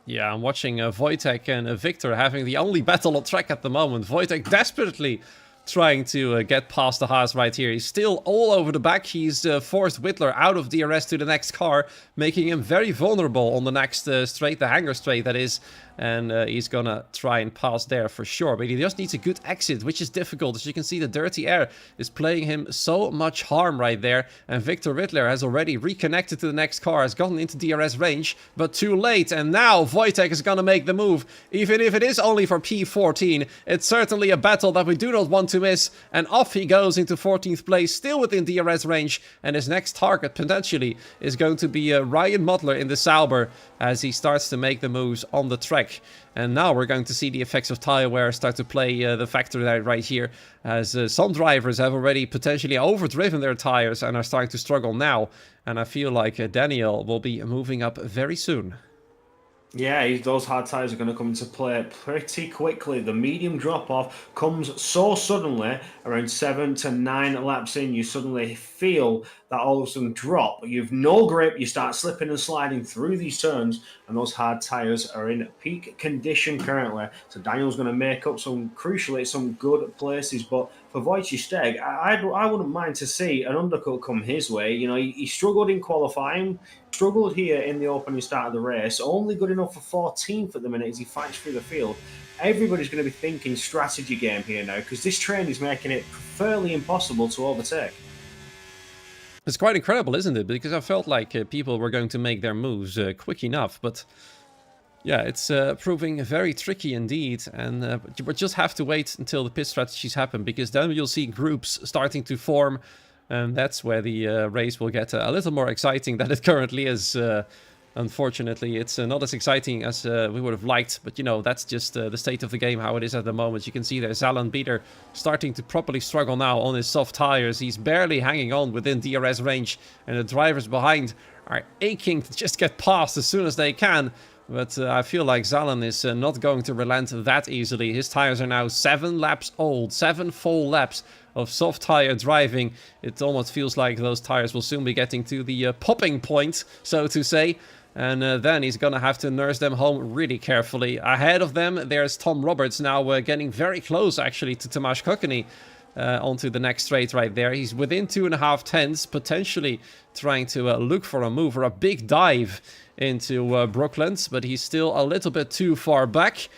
Yeah, I'm watching Wojtek and Victor having the only battle on track at the moment. Wojtek desperately trying to get past the Haas right here. He's still all over the back. He's forced Whitler out of DRS to the next car, making him very vulnerable on the next straight, the hangar straight that is. and he's gonna try and pass there for sure. But he just needs a good exit, which is difficult. As you can see, the dirty air is playing him so much harm right there, and Victor Rittler has already reconnected to the next car, has gotten into DRS range, but too late, and now Wojtek is gonna make the move. Even if it is only for P14, it's certainly a battle that we do not want to miss, and off he goes into 14th place, still within DRS range, and his next target potentially is going to be Ryan Mottler in the Sauber as he starts to make the moves on the track. And now we're going to see the effects of tire wear start to play the factor right here, as some drivers have already potentially overdriven their tires and are starting to struggle now. And I feel like Daniel will be moving up very soon. Yeah, those hard tyres are going to come into play pretty quickly. The medium drop-off comes so suddenly, around 7 to 9 laps in, you suddenly feel that all of a sudden drop. You've no grip, you start slipping and sliding through these turns, and those hard tyres are in peak condition currently. So Daniel's going to make up crucially, some good places, but for Wojciech Steg, I wouldn't mind to see an undercut come his way. You know, he struggled in qualifying, struggled here in the opening start of the race, only good enough for 14th at the minute as he fights through the field. Everybody's going to be thinking strategy game here now, because this train is making it fairly impossible to overtake. It's quite incredible, isn't it? Because I felt like people were going to make their moves quick enough, but yeah, it's proving very tricky indeed, and we just have to wait until the pit strategies happen, because then you'll see groups starting to form, and that's where the race will get a little more exciting than it currently is. Unfortunately, it's not as exciting as we would have liked, but you know, that's just the state of the game, how it is at the moment. You can see there's Alan Bieder starting to properly struggle now on his soft tires. He's barely hanging on within DRS range, and the drivers behind are aching to just get past as soon as they can. But I feel like Zalan is not going to relent that easily. His tires are now 7 laps old, 7 full laps of soft tire driving. It almost feels like those tires will soon be getting to the popping point, so to say. And then he's going to have to nurse them home really carefully. Ahead of them, there's Tom Roberts now getting very close, actually, to Tomasz Kokeny onto the next straight right there. He's within 2.5 tenths, potentially trying to look for a move or a big dive into Brooklands, but he's still a little bit too far back,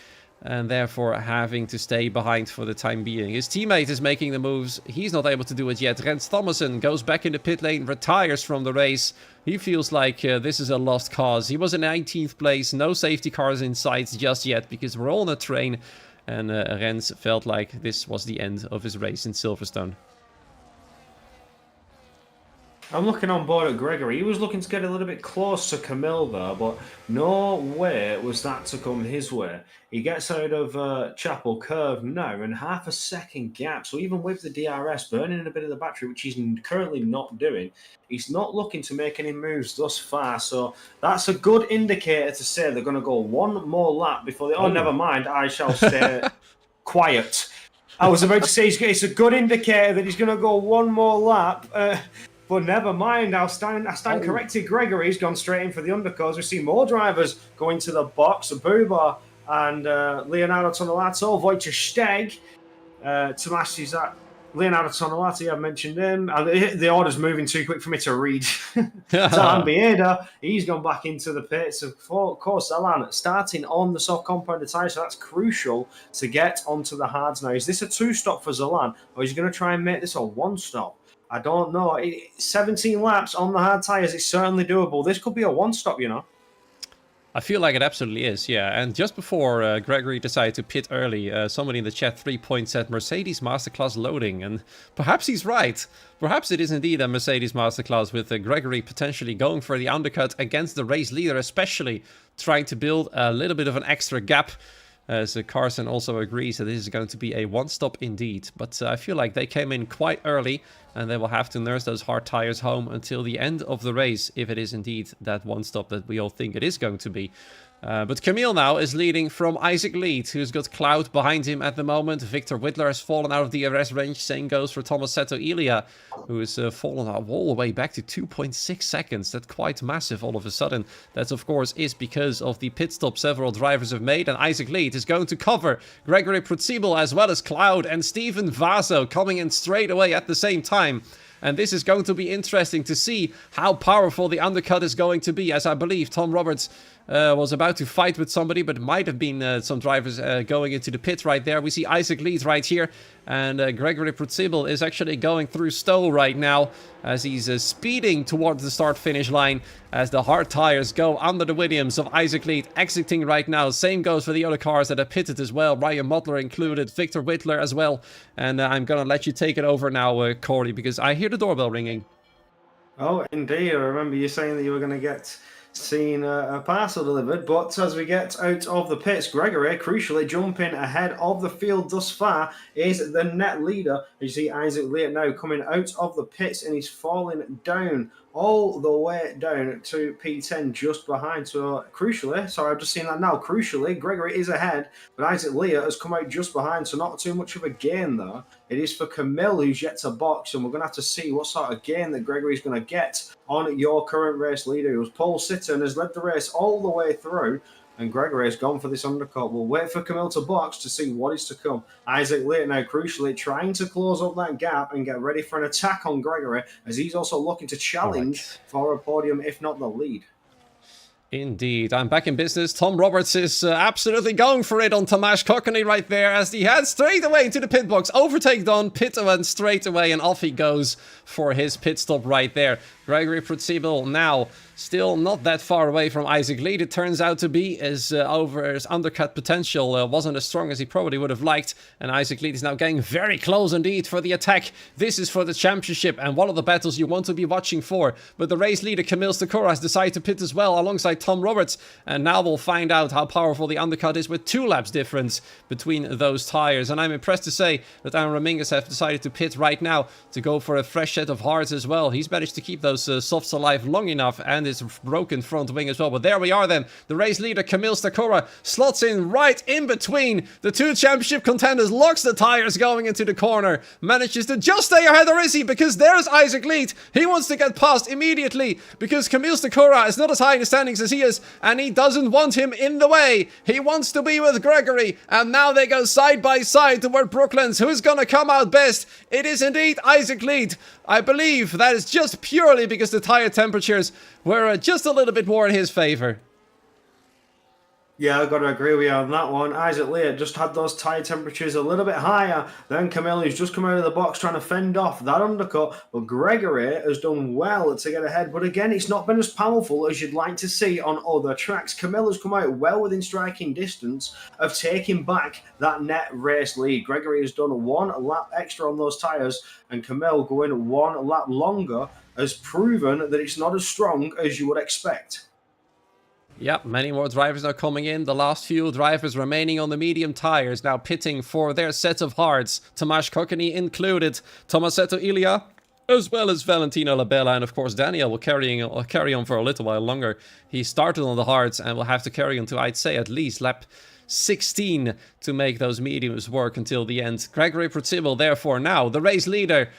and therefore having to stay behind for the time being. His teammate is making the moves. He's not able to do it yet. Rens Thomason goes back in the pit lane, retires from the race. He feels like this is a lost cause. He was in 19th place, no safety cars in sight just yet, because we're all on a train, and Rens felt like this was the end of his race in Silverstone. I'm looking on board at Gregory. He was looking to get a little bit close to Camille there, but no way was that to come his way. He gets out of Chapel Curve now, and half a second gap. So even with the DRS burning a bit of the battery, which he's currently not doing, he's not looking to make any moves thus far. So that's a good indicator to say they're going to go one more lap before they... Oh, never mind. I shall stay quiet. I was about to say it's a good indicator that he's going to go one more lap. But never mind, I stand corrected. Gregory's gone straight in for the undercuts. We see more drivers going to the box. Buba and Leonardo Tonelato, Wojciech Steg, Tomasz is that Leonardo Tonelato, I've mentioned him. The order's moving too quick for me to read. Zalan Bieda, he's gone back into the pits. Of course, Zalan starting on the soft compounded tyre, so that's crucial to get onto the hards now. Is this a 2-stop for Zalan, or is he going to try and make this a 1-stop? I don't know. 17 laps on the hard tyres, it's certainly doable. This could be a 1-stop, you know. I feel like it absolutely is, yeah. And just before Gregory decided to pit early, somebody in the chat 3 points said Mercedes Masterclass loading. And perhaps he's right. Perhaps it is indeed a Mercedes Masterclass with Gregory potentially going for the undercut against the race leader, especially trying to build a little bit of an extra gap. As Carson also agrees that this is going to be a 1-stop indeed. But I feel like they came in quite early, and they will have to nurse those hard tires home until the end of the race, if it is indeed that 1-stop that we all think it is going to be. But Camille now is leading from Isaac Lead, who's got Cloud behind him at the moment. Victor Whittler has fallen out of DRS range. Same goes for Tomasetto Ilia, who has fallen all the way back to 2.6 seconds. That's quite massive all of a sudden. That, of course, is because of the pit stop several drivers have made. And Isaac Lead is going to cover Gregory Prutzibel as well as Cloud and Steven Vaso coming in straight away at the same time. And this is going to be interesting to see how powerful the undercut is going to be, as I believe Tom Roberts was about to fight with somebody, but might have been some drivers going into the pit right there. We see Isaac Leeds right here, and Gregory Prudsible is actually going through Stowe right now as he's speeding towards the start-finish line as the hard tires go under the Williams of Isaac Leeds exiting right now. Same goes for the other cars that are pitted as well. Ryan Mottler included, Victor Whitler as well. And I'm going to let you take it over now, Corey, because I hear the doorbell ringing. Oh, indeed. I remember you saying that you were going to get seen a parcel delivered, but as we get out of the pits, Gregory, crucially jumping ahead of the field thus far, is the net leader. You see Isaac Lear now coming out of the pits, and he's falling down all the way down to P10 just behind. So crucially, sorry, I've just seen that now, crucially, Gregory is ahead, but Isaac Lear has come out just behind, so not too much of a gain though. It is for Camille, who's yet to box, and we're going to have to see what sort of gain that Gregory's going to get on your current race leader, who was Paul Sitton, has led the race all the way through, and Gregory has gone for this undercut. We'll wait for Camille to box to see what is to come. Isaac Lear now, crucially, trying to close up that gap and get ready for an attack on Gregory, as he's also looking to challenge for a podium, if not the lead. Indeed, I'm back in business. Tom Roberts is absolutely going for it on Tomasz Kokony right there as he heads straight away into the pit box. Overtake done, pit went straight away, and off he goes for his pit stop right there. Gregory Prudsible now still not that far away from Isaac Lead. It turns out to be his undercut potential wasn't as strong as he probably would have liked, and Isaac Lead is now getting very close indeed for the attack. This is for the championship and one of the battles you want to be watching for. But the race leader Camille Stacora has decided to pit as well alongside Tom Roberts, and now we'll find out how powerful the undercut is with 2 laps difference between those tires. And I'm impressed to say that Aaron Raminges have decided to pit right now to go for a fresh set of hards as well. He's managed to keep those softs alive long enough, and his broken front wing as well. But there we are then. The race leader Camille Stacora slots in right in between the 2 championship contenders, locks the tires going into the corner, manages to just stay ahead, or is he? Because there's Isaac Lead. He wants to get past immediately because Camille Stacora is not as high in the standings as he is, and he doesn't want him in the way. He wants to be with Gregory, and now they go side by side toward Brooklands. Who's gonna come out best? It is indeed Isaac Lead. I believe that is just purely because the tire temperatures were just a little bit more in his favor. Yeah, I've got to agree with you on that one. Isaac Lear just had those tyre temperatures a little bit higher than Camille, who's just come out of the box trying to fend off that undercut. But Gregory has done well to get ahead. But again, it's not been as powerful as you'd like to see on other tracks. Camille has come out well within striking distance of taking back that net race lead. Gregory has done 1 lap extra on those tyres, and Camille going 1 lap longer has proven that it's not as strong as you would expect. Yep, many more drivers are coming in. The last few drivers remaining on the medium tires now pitting for their set of hards. Tomasz Kokony included, Tomasetto Ilia, as well as Valentino Labella, and of course Daniel will carry on for a little while longer. He started on the hards and will have to carry on to, I'd say, at least lap 16 to make those mediums work until the end. Gregory Prudsible, therefore, now the race leader,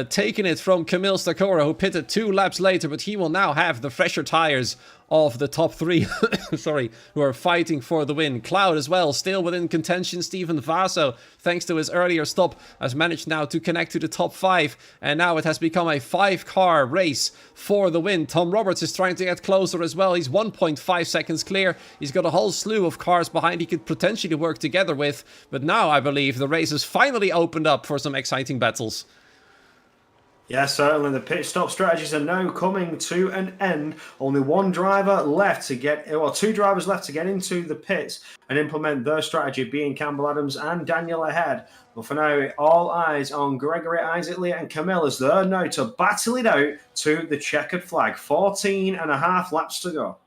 taking it from Camille Stacora, who pitted 2 laps later, but he will now have the fresher tires of the top 3, sorry, who are fighting for the win. Cloud as well, still within contention. Stephen Vaso, thanks to his earlier stop, has managed now to connect to the top 5, and now it has become a 5-car race for the win. Tom Roberts is trying to get closer as well. He's 1.5 seconds clear. He's got a whole slew of cars behind he could potentially work together with, but now I believe the race has finally opened up for some exciting battles. Yeah, certainly. The pit stop strategies are now coming to an end. Only 1 driver left to get, well, 2 drivers left to get into the pits and implement their strategy, being Campbell Adams and Daniel ahead. But for now, all eyes on Gregory, Isaac Lear and Camille as they're now to battle it out to the checkered flag. 14.5 laps to go.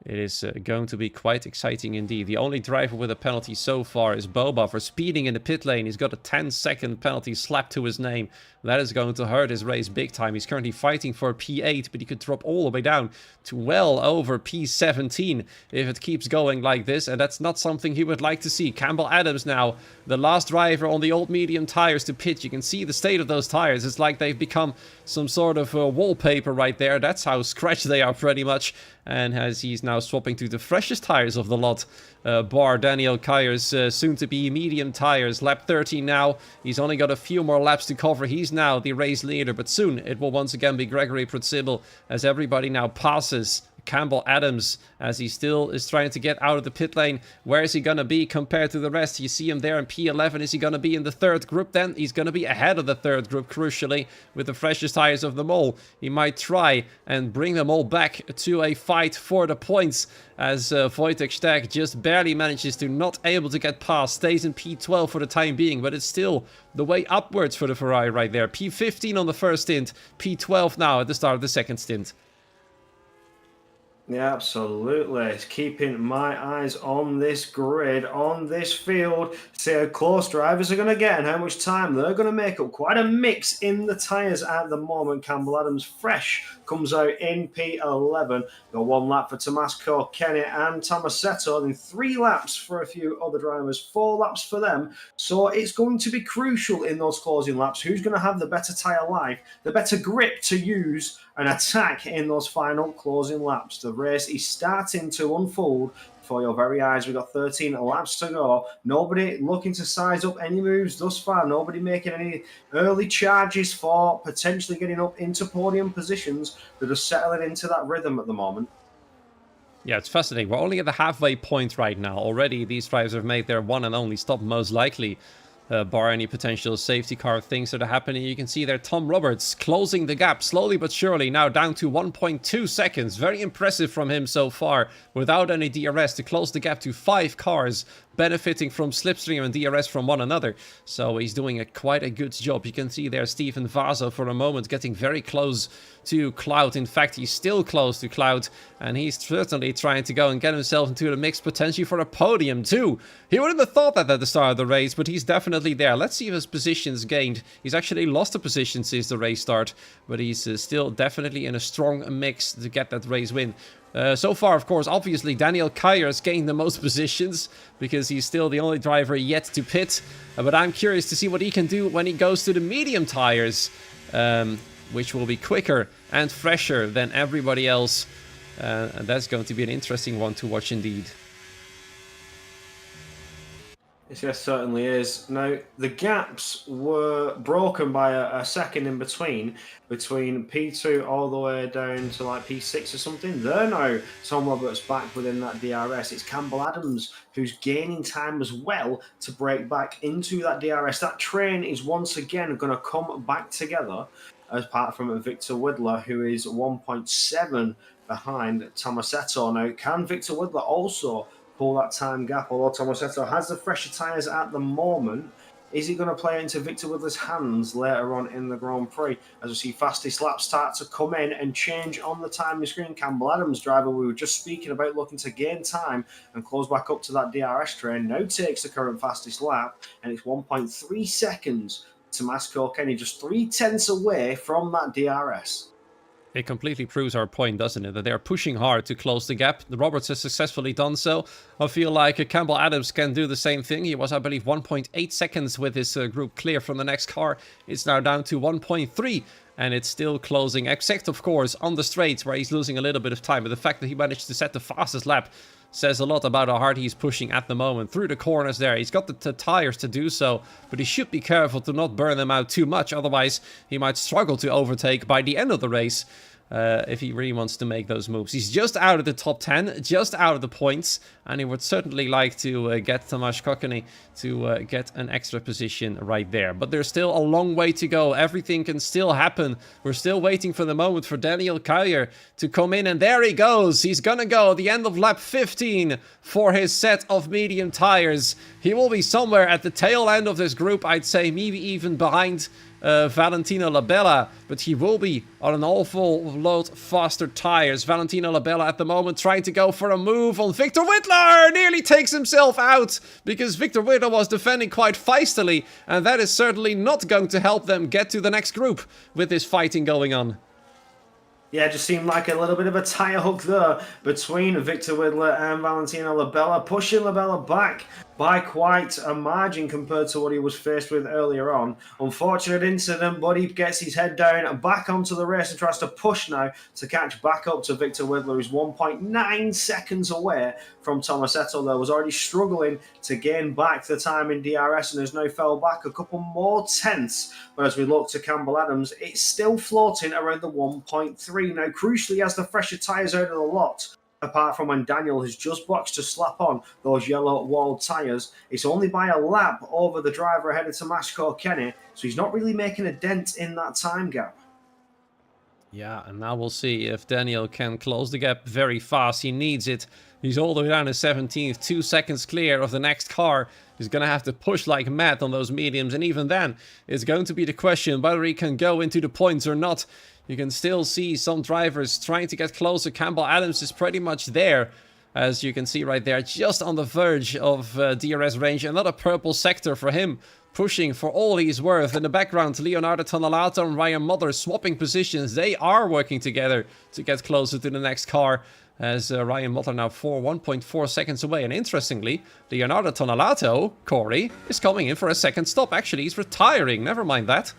It is going to be quite exciting indeed. The only driver with a penalty so far is Boba for speeding in the pit lane. He's got a 10-second penalty slapped to his name. That is going to hurt his race big time. He's currently fighting for P8, but he could drop all the way down to well over P17 if it keeps going like this, and that's not something he would like to see. Campbell Adams now, the last driver on the old medium tires to pit. You can see the state of those tires. It's like they've become some sort of wallpaper right there. That's how scratched they are pretty much. And as he's now swapping to the freshest tires of the lot, bar Daniel Kuyers, soon to be medium tires. Lap 13 now. He's only got a few more laps to cover. He's now the race leader, but soon it will once again be Gregory Prudsible as everybody now passes Campbell Adams, as he still is trying to get out of the pit lane. Where is he going to be compared to the rest? You see him there in P11. Is he going to be in the third group then? He's going to be ahead of the third group, crucially, with the freshest tires of them all. He might try and bring them all back to a fight for the points, as Wojtek Steg just barely manages to not able to get past. Stays in P12 for the time being, but it's still the way upwards for the Ferrari right there. P15 on the first stint, P12 now at the start of the second stint. Yeah, absolutely. It's keeping my eyes on this grid, on this field. See how close drivers are going to get and how much time they're going to make up. Quite a mix in the tyres at the moment. Campbell Adams fresh comes out in P11. Got 1 lap for Tommaso Kenny and Tomasetto, then 3 laps for a few other drivers, 4 laps for them. So it's going to be crucial in those closing laps. Who's going to have the better tyre life, the better grip to use and attack in those final closing laps? The race is starting to unfold before your very eyes. We've got 13 laps to go. Nobody looking to size up any moves thus far. Nobody making any early charges for potentially getting up into podium positions. They're just settling into that rhythm at the moment. Yeah, it's fascinating. We're only at the halfway point right now. Already these drivers have made their one and only stop, most likely. Bar any potential safety car things that are happening. You can see there Tom Roberts closing the gap slowly but surely, now down to 1.2 seconds. Very impressive from him so far, without any DRS, to close the gap to 5 cars, benefiting from slipstream and DRS from one another. So he's doing quite a good job. You can see there Stephen Vaso for a moment getting very close to Cloud. In fact, he's still close to Cloud, and he's certainly trying to go and get himself into the mix, potentially for a podium too. He wouldn't have thought that at the start of the race, but he's definitely there. Let's see if his position's gained. He's actually lost a position since the race start, but he's still definitely in a strong mix to get that race win. So far, of course, obviously Daniel Kyer has gained the most positions because he's still the only driver yet to pit. But I'm curious to see what he can do when he goes to the medium tires, which will be quicker and fresher than everybody else. And that's going to be an interesting one to watch indeed. Yes, certainly is. Now, the gaps were broken by a second in between P2 all the way down to like P6 or something. There now, Tom Roberts back within that DRS. It's Campbell Adams who's gaining time as well to break back into that DRS. That train is once again going to come back together, apart from Victor Widler, who is 1.7 behind Tomasetto. Now, can Victor Widler also pull that time gap? Although Tomasetto has the fresher tyres at the moment, is he going to play into Victor Widler's hands later on in the Grand Prix? As we see fastest laps start to come in and change on the timing screen. Campbell Adams, driver we were just speaking about, looking to gain time and close back up to that DRS train, now takes the current fastest lap, and it's 1.3 seconds. Tommaso Kenny just 0.3 away from that DRS. It completely proves our point, doesn't it? That they're pushing hard to close the gap. The Roberts has successfully done so. I feel like Campbell Adams can do the same thing. He was, I believe, 1.8 seconds with his group clear from the next car. It's now down to 1.3. And it's still closing, except, of course, on the straights where he's losing a little bit of time. But the fact that he managed to set the fastest lap says a lot about how hard he's pushing at the moment. Through the corners there, he's got the tires to do so, but he should be careful to not burn them out too much. Otherwise, he might struggle to overtake by the end of the race. If he really wants to make those moves. He's just out of the top 10, just out of the points, and he would certainly like to get Tomasz Kokeny to get an extra position right there. But there's still a long way to go. Everything can still happen. We're still waiting for the moment for Daniel Kyer to come in, and there he goes. He's gonna go the end of lap 15 for his set of medium tires. He will be somewhere at the tail end of this group, I'd say, maybe even behind Valentino Labella, but he will be on an awful load faster tires. Valentino Labella at the moment trying to go for a move on Victor Widler, nearly takes himself out because Victor Widler was defending quite feistily, and that is certainly not going to help them get to the next group with this fighting going on. Yeah, it just seemed like a little bit of a tyre hook there between Victor Widler and Valentino Labella, pushing Labella back by quite a margin compared to what he was faced with earlier on. Unfortunate incident, but he gets his head down and back onto the race and tries to push now to catch back up to Victor Widler, who's 1.9 seconds away from Tomasetto. There was already struggling to gain back the time in DRS and has now fell back a couple more tenths. But as we look to Campbell Adams, it's still floating around the 1.3. Now, crucially, he has the fresher tyres out of the lot. Apart from when Daniel has just boxed to slap on those yellow walled tyres. It's only by a lap over the driver ahead of Tomaszko Kenny, so he's not really making a dent in that time gap. Yeah, and now we'll see if Daniel can close the gap very fast. He needs it. He's all the way down to 17th, 2 seconds clear of the next car. He's going to have to push like mad on those mediums, and even then, it's going to be the question whether he can go into the points or not. You can still see some drivers trying to get closer. Campbell Adams is pretty much there, as you can see right there, just on the verge of DRS range. Another purple sector for him, pushing for all he's worth. In the background, Leonardo Tonelato and Ryan Mother swapping positions. They are working together to get closer to the next car, as Ryan Mother now 1.4 seconds away. And interestingly, Leonardo Tonelato, Corey, is coming in for a second stop. Actually, he's retiring. Never mind that.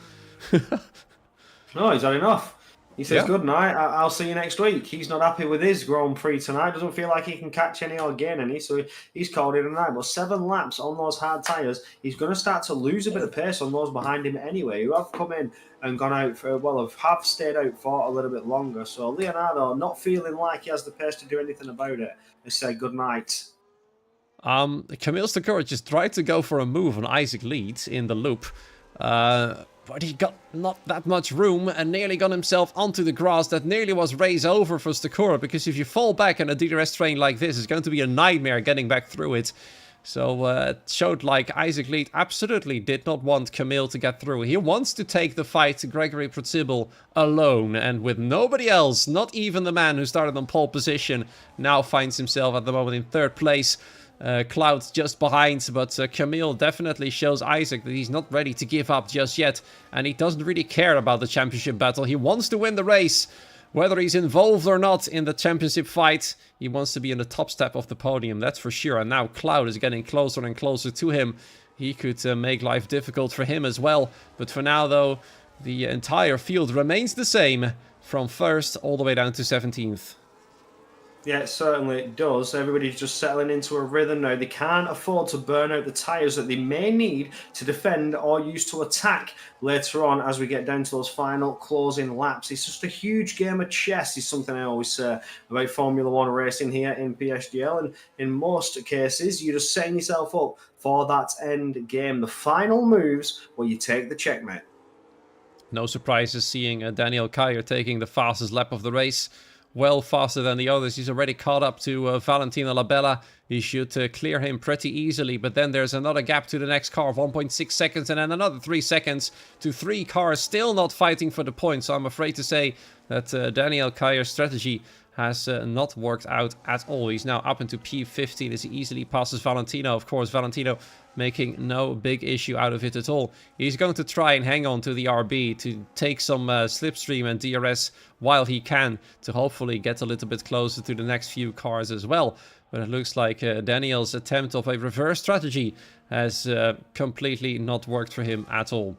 No, he's had enough. He says, good night, I'll see you next week. He's not happy with his Grand Prix tonight. Doesn't feel like he can catch any or gain any, so he's called it a night. But 7 laps on those hard tyres, he's going to start to lose a bit of pace on those behind him anyway, who have come in and gone out for, well, have stayed out for a little bit longer. So Leonardo, not feeling like he has the pace to do anything about it, has said good night. Camille Stacura just tried to go for a move on Isaac Leeds in the loop. But he got not that much room and nearly got himself onto the grass. That nearly was race over for Stacura, because if you fall back on a DRS train like this, it's going to be a nightmare getting back through it. So it showed like Isaac Lead absolutely did not want Camille to get through. He wants to take the fight to Gregory Protzibel alone, and with nobody else, not even the man who started on pole position, now finds himself at the moment in 3rd place. Cloud just behind, but Camille definitely shows Isaac that he's not ready to give up just yet, and he doesn't really care about the championship battle. He wants to win the race, whether he's involved or not in the championship fight. He wants to be in the top step of the podium, that's for sure. And now Cloud is getting closer and closer to him. He could make life difficult for him as well, but for now though, the entire field remains the same, from 1st all the way down to 17th. Yeah, it certainly does. Everybody's just settling into a rhythm now. They can't afford to burn out the tyres that they may need to defend or use to attack later on as we get down to those final closing laps. It's just a huge game of chess, is something I always say about Formula One racing here in PSGL. And in most cases, you're just setting yourself up for that end game. The final moves where you take the checkmate. No surprises seeing Daniel Kyer taking the fastest lap of the race. Well faster than the others. He's already caught up to Valentino Labella. He should clear him pretty easily, but then there's another gap to the next car of 1.6 seconds, and then another 3 seconds to 3 cars still not fighting for the points. So I'm afraid to say that Daniel Kyer's strategy has not worked out at all. He's now up into P15 as he easily passes Valentino. Of course, Valentino making no big issue out of it at all. He's going to try and hang on to the RB to take some slipstream and DRS while he can, to hopefully get a little bit closer to the next few cars as well. But it looks like Daniel's attempt of a reverse strategy has completely not worked for him at all.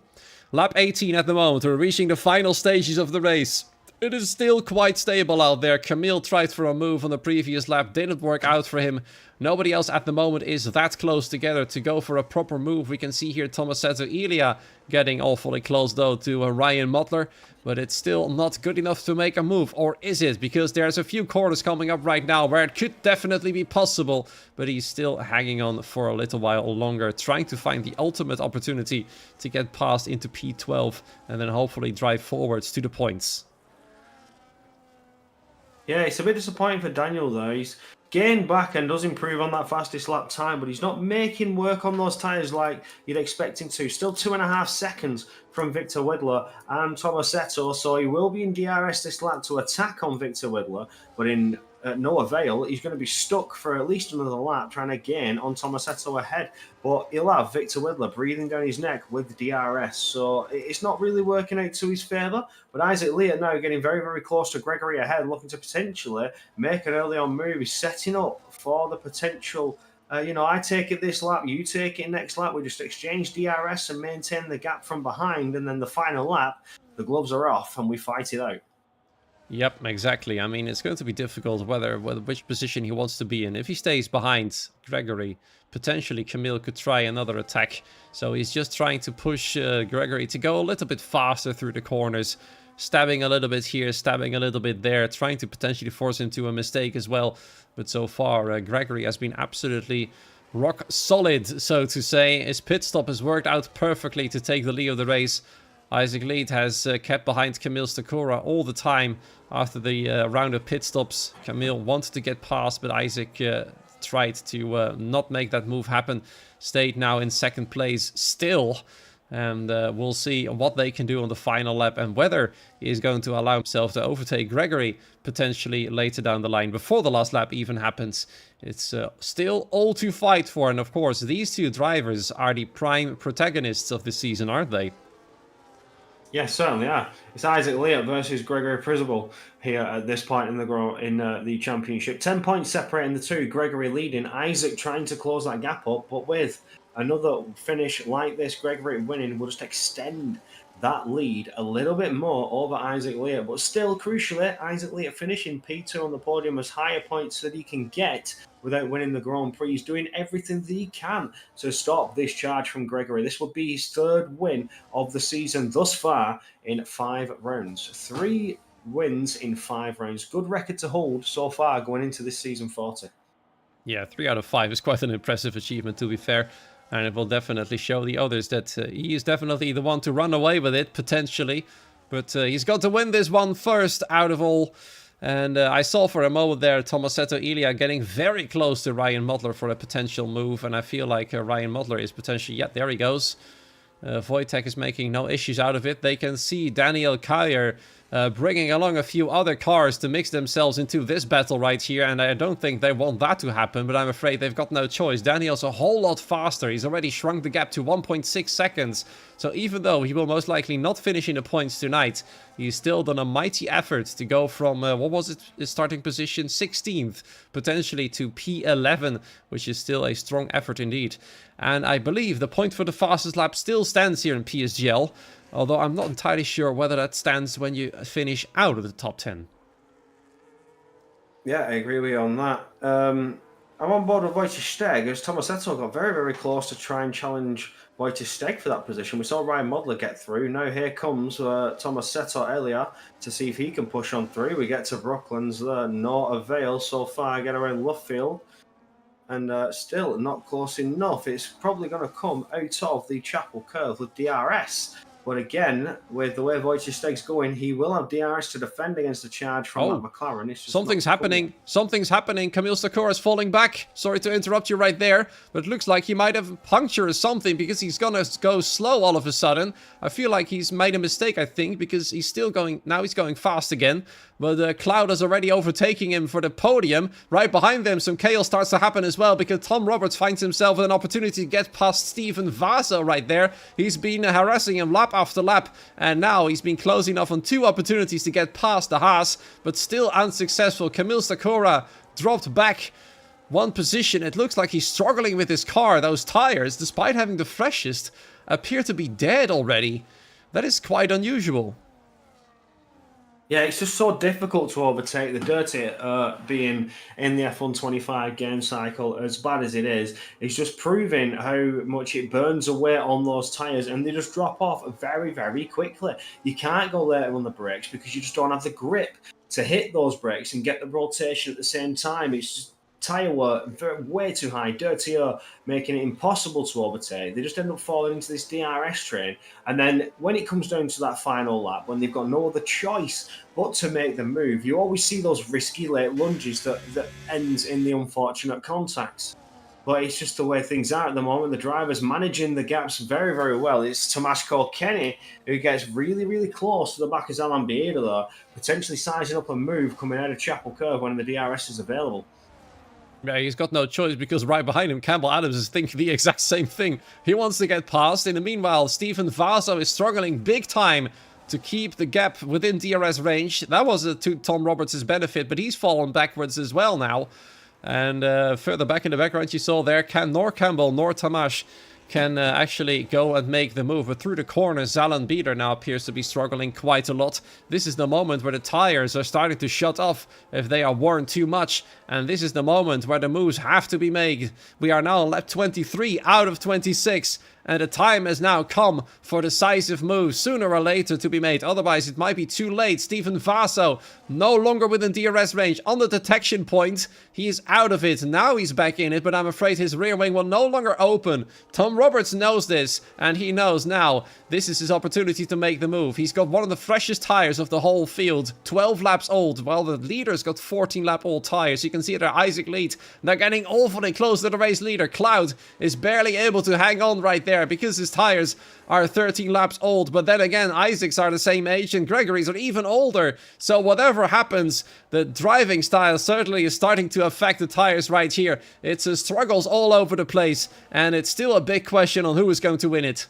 Lap 18 at the moment. We're reaching the final stages of the race. It is still quite stable out there. Camille tried for a move on the previous lap, didn't work out for him. Nobody else at the moment is that close together to go for a proper move. We can see here Tomasetto Ilia getting awfully close though to Ryan Mutler, but it's still not good enough to make a move. Or is it? Because there's a few corners coming up right now where it could definitely be possible, but he's still hanging on for a little while longer, trying to find the ultimate opportunity to get past into P12 and then hopefully drive forwards to the points. Yeah, it's a bit disappointing for Daniel though. He's gained back and does improve on that fastest lap time, but he's not making work on those tyres like you'd expect him to. Still 2.5 seconds from Victor Widler and Tomasetto, so he will be in DRS this lap to attack on Victor Widler, but in no avail. He's going to be stuck for at least another lap trying to gain on Tomasetto ahead, but he'll have Victor Widler breathing down his neck with DRS, so it's not really working out to his favour. But Isaac Leah now getting very, very close to Gregory ahead, looking to potentially make an early on move. He's setting up for the potential I take it this lap, you take it next lap. We just exchange DRS and maintain the gap from behind. And then the final lap, the gloves are off and we fight it out. Yep, exactly. I mean, it's going to be difficult whether which position he wants to be in. If he stays behind Gregory, potentially Camille could try another attack. So he's just trying to push Gregory to go a little bit faster through the corners. Stabbing a little bit here, stabbing a little bit there, trying to potentially force him to a mistake as well. But so far, Gregory has been absolutely rock solid, so to say. His pit stop has worked out perfectly to take the lead of the race. Isaac Lead has kept behind Camille Stakora all the time after the round of pit stops. Camille wanted to get past, but Isaac tried to not make that move happen. Stayed now in second place still. And we'll see what they can do on the final lap and whether he is going to allow himself to overtake Gregory potentially later down the line before the last lap even happens. It's still all to fight for, and of course these two drivers are the prime protagonists of the season, aren't they? Yes, certainly are. It's Isaac Leah versus Gregory Prizable here at this point in the championship. 10 points separating the two. Gregory leading, Isaac trying to close that gap up, but with another finish like this, Gregory winning will just extend that lead a little bit more over Isaac Leah. But still, crucially, Isaac Leah finishing P2 on the podium as higher points that he can get without winning the Grand Prix. He's doing everything that he can to stop this charge from Gregory. This would be his third win of the season thus far in 5 rounds. 3 wins in 5 rounds. Good record to hold so far going into this season 40. Yeah, 3 out of 5 is quite an impressive achievement, to be fair. And it will definitely show the others that he is definitely the one to run away with it, potentially. But he's got to win this one first out of all. And I saw for a moment there Tomasetto Ilia getting very close to Ryan Modler for a potential move. And I feel like Ryan Modler is potentially... Yeah, there he goes. Wojtek is making no issues out of it. They can see Daniel Kyer bringing along a few other cars to mix themselves into this battle right here, and I don't think they want that to happen, but I'm afraid they've got no choice. Daniel's a whole lot faster. He's already shrunk the gap to 1.6 seconds, so even though he will most likely not finish in the points tonight, he's still done a mighty effort to go from, what was it, his starting position? 16th, potentially to P11, which is still a strong effort indeed. And I believe the point for the fastest lap still stands here in PSGL, although I'm not entirely sure whether that stands when you finish out of the top 10. Yeah, I agree with you on that. I'm on board with Wojciech Steg, as Tomasetto got very, very close to try and challenge Wojciech Steg for that position. We saw Ryan Modler get through. Now here comes Tomasetto Elia to see if he can push on through. We get to Brooklands there, no avail so far. Get around Luffield. And still not close enough. It's probably going to come out of the Chapel Curve with DRS. But again, with the way Wojciech Steg's going, he will have DRS to defend against the charge from that McLaren. It's just something's happening. Something's happening. Camille Stakora is falling back. Sorry to interrupt you right there, but it looks like he might have punctured or something because he's gonna go slow all of a sudden. I feel like he's made a mistake, I think, because he's still going... Now he's going fast again. But Cloud is already overtaking him for the podium. Right behind them, some chaos starts to happen as well because Tom Roberts finds himself with an opportunity to get past Steven Vasa right there. He's been harassing him lap after lap, and now he's been close enough on 2 opportunities to get past the Haas, but still unsuccessful. Camille Stakora dropped back 1 position. It looks like he's struggling with his car. Those tires, despite having the freshest, appear to be dead already. That is quite unusual. Yeah, it's just so difficult to overtake. The dirty being in the F125 game cycle, as bad as it is, it's just proving how much it burns away on those tyres, and they just drop off very, very quickly. You can't go later on the brakes because you just don't have the grip to hit those brakes and get the rotation at the same time. It's just tyre wear way too high, dirty air, making it impossible to overtake. They just end up falling into this DRS train. And then when it comes down to that final lap, when they've got no other choice but to make the move, you always see those risky late lunges that ends in the unfortunate contacts. But it's just the way things are at the moment. The driver's managing the gaps very, very well. It's Tomaszko Kenny who gets really, really close to the back of Zalan Bieda, though, potentially sizing up a move coming out of Chapel Curve when the DRS is available. Yeah, he's got no choice because right behind him, Campbell Adams is thinking the exact same thing. He wants to get past. In the meanwhile, Steven Vasa is struggling big time to keep the gap within DRS range. That was to Tom Roberts' benefit, but he's fallen backwards as well now. And further back in the background, you saw there, nor Campbell nor Tamash can actually go and make the move. But through the corner, Zalan Bieder now appears to be struggling quite a lot. This is the moment where the tires are starting to shut off if they are worn too much. And this is the moment where the moves have to be made. We are now on lap 23 out of 26. And the time has now come for decisive moves sooner or later to be made. Otherwise, it might be too late. Steven Vaso no longer within DRS range. On the detection point, he is out of it. Now he's back in it, but I'm afraid his rear wing will no longer open. Tom Roberts knows this, and he knows now this is his opportunity to make the move. He's got one of the freshest tires of the whole field. 12 laps old, while the leader's got 14-lap old tires. You can see there Isaac lead. They're getting awfully close to the race leader. Cloud is barely able to hang on right there because his tires are 13 laps old. But then again, Isaac's are the same age and Gregory's are even older. So whatever happens, the driving style certainly is starting to affect the tires right here. It's struggles all over the place, and it's still a big question on who is going to win it.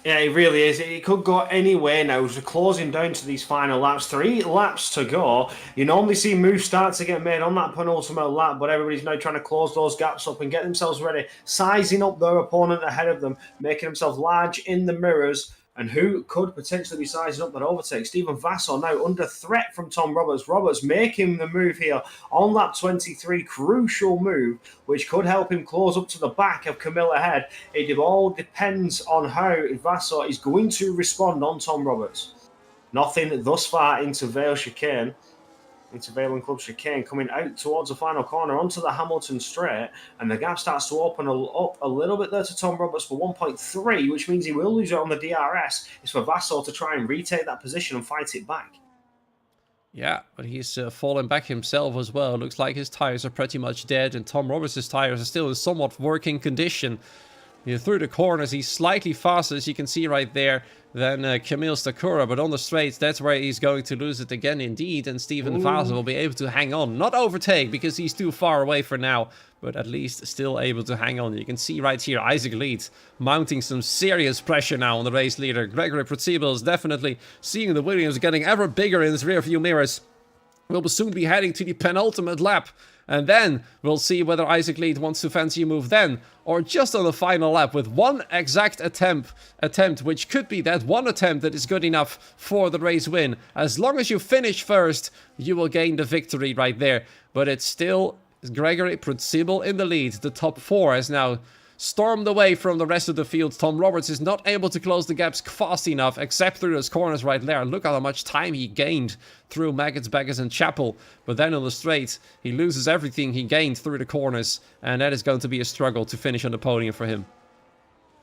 Yeah, it really is. It could go anywhere now. We're closing down to these final laps. 3 laps to go. You normally see moves start to get made on that penultimate lap, but everybody's now trying to close those gaps up and get themselves ready, sizing up their opponent ahead of them, making themselves large in the mirrors. And who could potentially be sizing up that overtake? Steven Vassar now under threat from Tom Roberts. Roberts making the move here on lap 23. Crucial move, which could help him close up to the back of Camille ahead. It all depends on how Vassar is going to respond on Tom Roberts. Nothing thus far into Vale Chicane. Into Vale and Club Chicane, coming out towards the final corner onto the Hamilton straight, and the gap starts to open up a little bit there to Tom Roberts for 1.3, which means he will lose it on the DRS. It's for Vassar to try and retake that position and fight it back. Yeah, but he's fallen back himself as well. Looks like his tires are pretty much dead, and Tom Roberts' tires are still in somewhat working condition. Through the corners, he's slightly faster, as you can see right there, than Camille Stakura, but on the straights, that's where he's going to lose it again indeed, and Steven Vaso will be able to hang on. Not overtake, because he's too far away for now, but at least still able to hang on. You can see right here, Isaac leads, mounting some serious pressure now on the race leader. Gregory Protsibel is definitely seeing the Williams getting ever bigger in his rear view mirrors. We'll soon be heading to the penultimate lap. And then we'll see whether Isaac Lead wants to fancy a move then, or just on the final lap with one exact attempt, which could be that one attempt that is good enough for the race win. As long as you finish first, you will gain the victory right there. But it's still Gregory Protsibel in the lead. The top 4 has now stormed away from the rest of the field. Tom Roberts is not able to close the gaps fast enough, except through those corners right there. Look at how much time he gained through Maggots, Beggars and Chapel. But then on the straight, he loses everything he gained through the corners, and that is going to be a struggle to finish on the podium for him.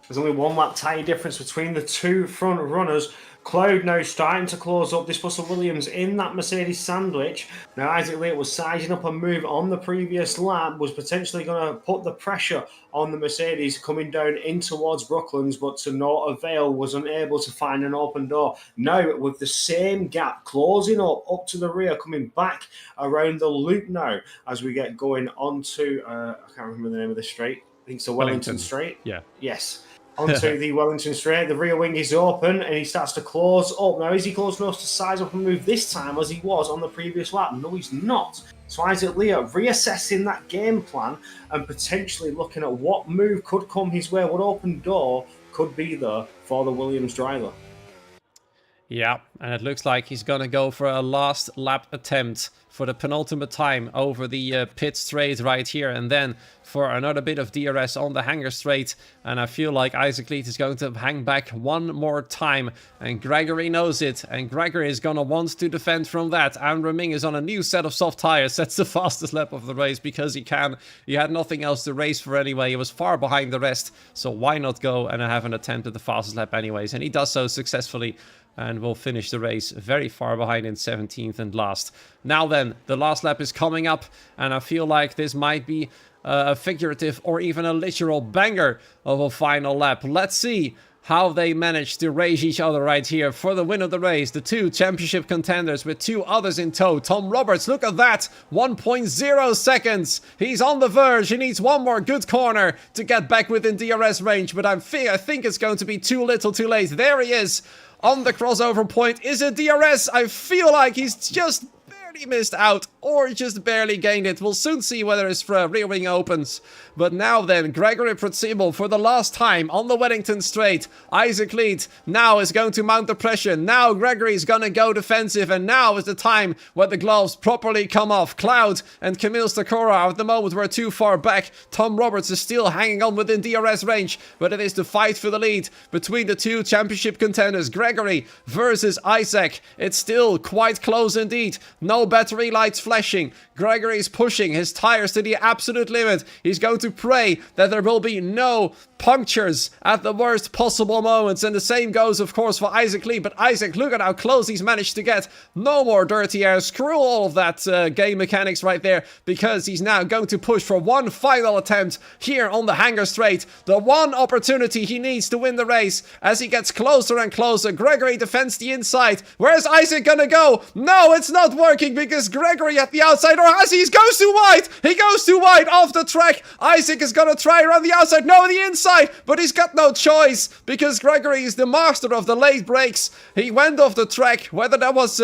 There's only 1 lap tire difference between the 2 front runners. Cloud now starting to close up. This puts the Williams in that Mercedes sandwich. Now Isaac Lead was sizing up a move on the previous lap, was potentially going to put the pressure on the Mercedes coming down in towards Brooklands, but to no avail, was unable to find an open door. Now with the same gap closing up to the rear, coming back around the loop now as we get going onto, I can't remember the name of the straight. I think it's the Wellington Straight. Yeah. Yes. Onto the Wellington straight. The rear wing is open and he starts to close up. Now, is he close enough to size up and move this time as he was on the previous lap? No, he's not. So Isaac Leah reassessing that game plan and potentially looking at what move could come his way, what open door could be there for the Williams driver. Yeah, and it looks like he's going to go for a last lap attempt for the penultimate time over the pit straight right here, and then for another bit of DRS on the hanger straight. And I feel like Isaac Lead is going to hang back one more time, and Gregory knows it, and Gregory is going to want to defend from that. And Raming is on a new set of soft tires. That's the fastest lap of the race because he can. He had nothing else to race for anyway. He was far behind the rest, so why not go and have an attempt at the fastest lap anyways? And he does so successfully, and will finish the race very far behind in 17th and last. Now then, the last lap is coming up, and I feel like this might be a figurative or even a literal banger of a final lap. Let's see how they manage to race each other right here for the win of the race. The 2 championship contenders with 2 others in tow. Tom Roberts, look at that, 1.0 seconds. He's on the verge. He needs one more good corner to get back within DRS range, but I think it's going to be too little too late. There he is. On the crossover point, is it DRS? I feel like he's just barely missed out or just barely gained it. We'll soon see whether his rear wing opens. But now then, Gregory Protziebel for the last time on the Weddington Straight. Isaac Lead now is going to mount the pressure. Now Gregory is going to go defensive, and now is the time where the gloves properly come off. Cloud and Camille Stakora at the moment were too far back. Tom Roberts is still hanging on within DRS range, but it is the fight for the lead between the two championship contenders, Gregory versus Isaac. It's still quite close indeed. No battery lights flashing. Gregory is pushing his tires to the absolute limit. He's going to pray that there will be no punctures at the worst possible moments, and the same goes of course for Isaac Lee. But Isaac, look at how close he's managed to get. No more dirty air. Screw all of that game mechanics right there, because he's now going to push for one final attempt here on the Hangar Straight. The one opportunity he needs to win the race. As he gets closer and closer, Gregory defends the inside. Where's Isaac gonna go? No, it's not working, because Gregory at the outside, or as he goes too wide. He goes too wide off the track. Isaac is gonna try around the outside. No, the inside, but he's got no choice, because Gregory is the master of the late breaks. He went off the track. Whether that was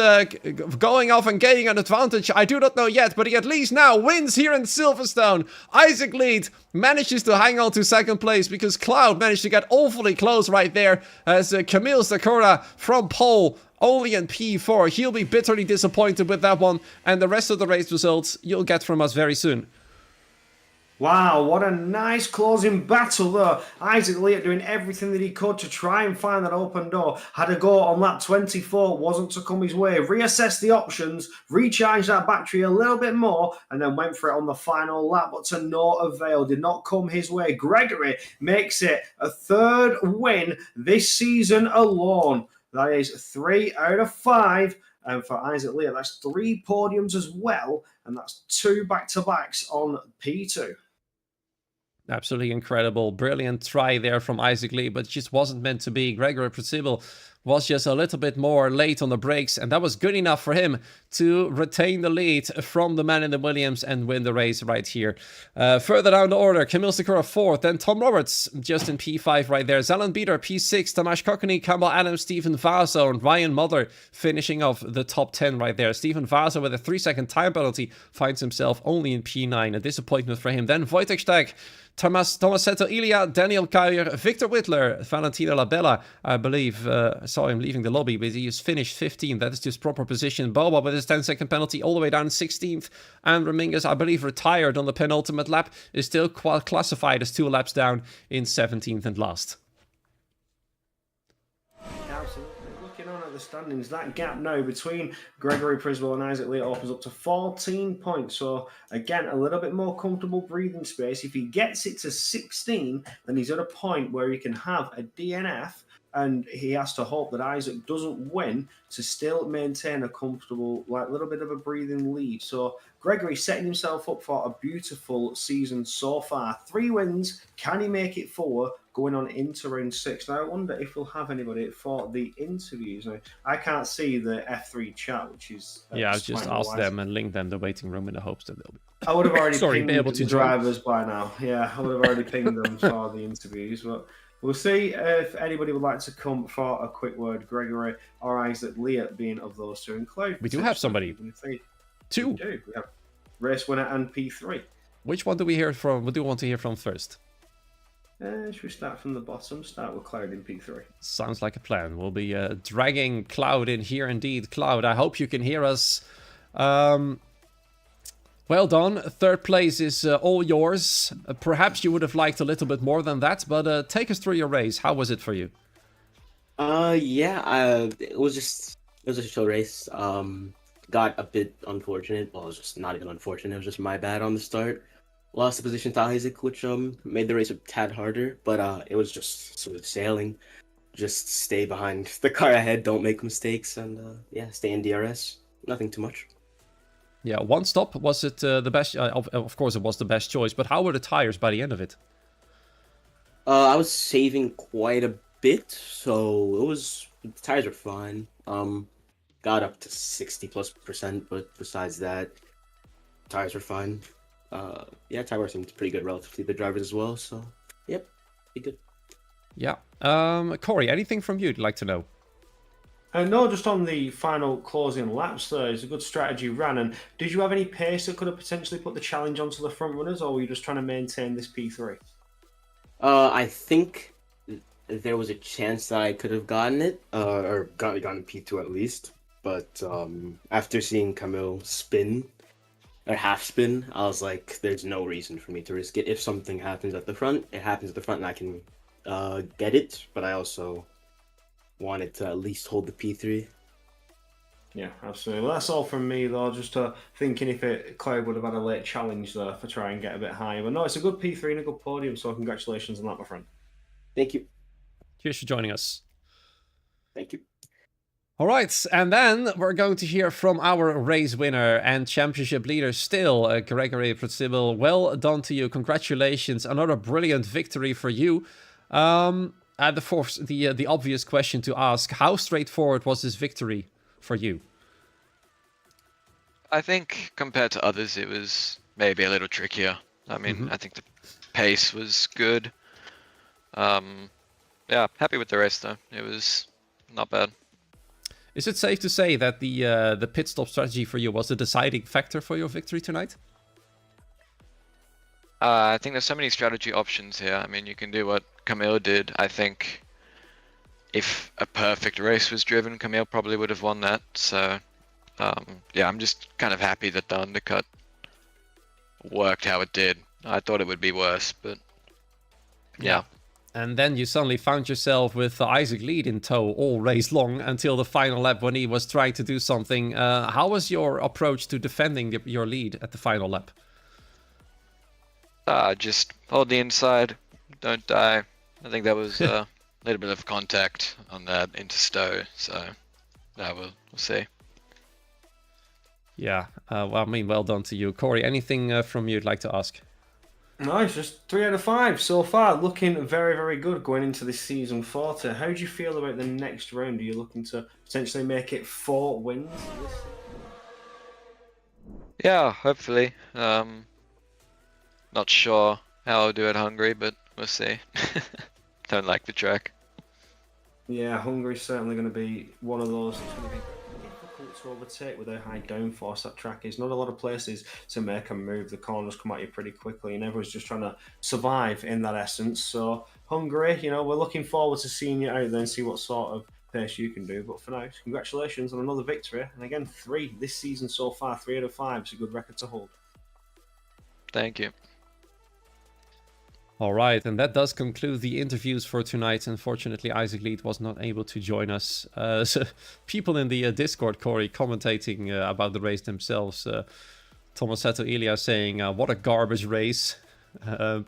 going off and gaining an advantage, I do not know yet, but he at least now wins here in Silverstone. Isaac Lead manages to hang on to second place, because Cloud managed to get awfully close right there, as Camille Stakora from pole only in P4. He'll be bitterly disappointed with that one, and the rest of the race results you'll get from us very soon. Wow, what a nice closing battle though. Isaac Lear doing everything that he could to try and find that open door. Had a go on lap 24, wasn't to come his way. Reassessed the options, recharged that battery a little bit more, and then went for it on the final lap, but to no avail. Did not come his way. Gregory makes it a third win this season alone. That is 3 out of 5. And for Isaac Lear, that's 3 podiums as well, and that's 2 back-to-backs on P2. Absolutely incredible. Brilliant try there from Isaac Lee, but it just wasn't meant to be. Gregory Protziebel was just a little bit more late on the brakes, and that was good enough for him to retain the lead from the man in the Williams and win the race right here. Further down the order, Camille Stakora 4th, then Tom Roberts just in P5 right there. Zelen Bieder P6, Tomasz Kokony, Campbell Adams, Stephen Vaso, and Ryan Mother finishing off the top 10 right there. Stephen Vaso with a 3-second time penalty finds himself only in P9. A disappointment for him. Then Wojtek Steg, Tomasetto Ilia, Daniel Kuijer, Victor Whitler, Valentino Labella, I believe, saw him leaving the lobby, but he is finished 15th. That is just proper position. Boba with his 10-second penalty all the way down 16th. And Ramingas, I believe, retired on the penultimate lap, is still classified as 2 laps down in 17th and last. Absolutely. Looking on at the standings, that gap now between Gregory Priswell and Isaac Lee opens up to 14 points. So again, a little bit more comfortable breathing space. If he gets it to 16, then he's at a point where he can have a DNF, and he has to hope that Isaac doesn't win to still maintain a comfortable, like, little bit of a breathing lead. So Gregory setting himself up for a beautiful season so far. 3 wins. Can he make it 4? Going on into round 6. Now, I wonder if we'll have anybody for the interviews. Now, I can't see the F3 chat, which is... yeah, I've just asked them and linked them the waiting room in the hopes that they'll be... I would have already pinged be able to the drivers by now. Yeah, I would have already pinged them for the interviews. But we'll see if anybody would like to come for a quick word. Gregory or Isaac Lear being of those two included. We do have somebody. 2. We do. We have race winner and P3. Which one do we hear from? What do you want to hear from first? Should we start from the bottom? Start with Cloud in P3. Sounds like a plan. We'll be dragging Cloud in here indeed. Cloud, I hope you can hear us. Well done. 3rd place is all yours. Perhaps you would have liked a little bit more than that, but take us through your race. How was it for you? It was a chill race. Got a bit unfortunate. Well, it was just not even unfortunate. It was just my bad on the start. Lost the position to Isaac, which made the race a tad harder, but it was just smooth sailing. Just stay behind the car ahead, don't make mistakes, and stay in DRS. Nothing too much. Yeah, 1 stop. Was it the best? Of course, it was the best choice, but how were the tires by the end of it? I was saving quite a bit, so the tires were fine. Got up to 60+%, but besides that, tires were fine. Tire wear seemed pretty good relative to the drivers as well, so yep, be good. Yeah. Corey, anything from you you'd like to know? No, just on the final closing laps there, it's a good strategy ran. And did you have any pace that could have potentially put the challenge onto the front runners, or were you just trying to maintain this P3? I think there was a chance that I could have gotten it, or gotten P2 at least. But after seeing Camille spin, or half spin, I was like, there's no reason for me to risk it. If something happens at the front, it happens at the front and I can get it. But I also wanted to at least hold the P3. Yeah, absolutely. Well, that's all from me, though. Just thinking if Cloud would have had a late challenge there for try and get a bit higher. But no, it's a good P3 and a good podium, so congratulations on that, my friend. Thank you. Cheers for joining us. Thank you. All right, and then we're going to hear from our race winner and championship leader still, Gregory Pritsibil. Well done to you. Congratulations. Another brilliant victory for you. And of course, the obvious question to ask, how straightforward was this victory for you? I think compared to others, it was maybe a little trickier. I mean, I think the pace was good. Yeah, happy with the race though. It was not bad. Is it safe to say that the pit stop strategy for you was the deciding factor for your victory tonight? I think there's so many strategy options here. I mean, you can do what Camille did. I think if a perfect race was driven, Camille probably would have won that. So, yeah, I'm just kind of happy that the undercut worked how it did. I thought it would be worse, but yeah. And then you suddenly found yourself with Isaac Lead in tow all race long until the final lap when he was trying to do something. How was your approach to defending your lead at the final lap? Just hold the inside, don't die. I think that was a little bit of contact on that into Stowe, so we'll see. Yeah, well, I mean, well done to you. Corey, anything from you you'd like to ask? Nice, just 3 out of 5 so far. Looking very, very good going into this season 40. How do you feel about the next round? Are you looking to potentially make it 4 wins? Yeah, hopefully. Not sure how I'll do at Hungary, but we'll see. Don't like the track. Yeah, Hungary's certainly going to be one of those that's going to be difficult to overtake with how high downforce that track is. Not a lot of places to make a move. The corners come at you pretty quickly and everyone's just trying to survive in that essence. So Hungary, you know, we're looking forward to seeing you out there and see what sort of pace you can do. But for now, congratulations on another victory. And again, 3 this season so far, 3 out of 5. It's a good record to hold. Thank you. All right, and that does conclude the interviews for tonight. Unfortunately, Isaac Lead was not able to join us. So people in the Discord, Corey, commentating about the race themselves. Tomasetto Ilya saying, what a garbage race.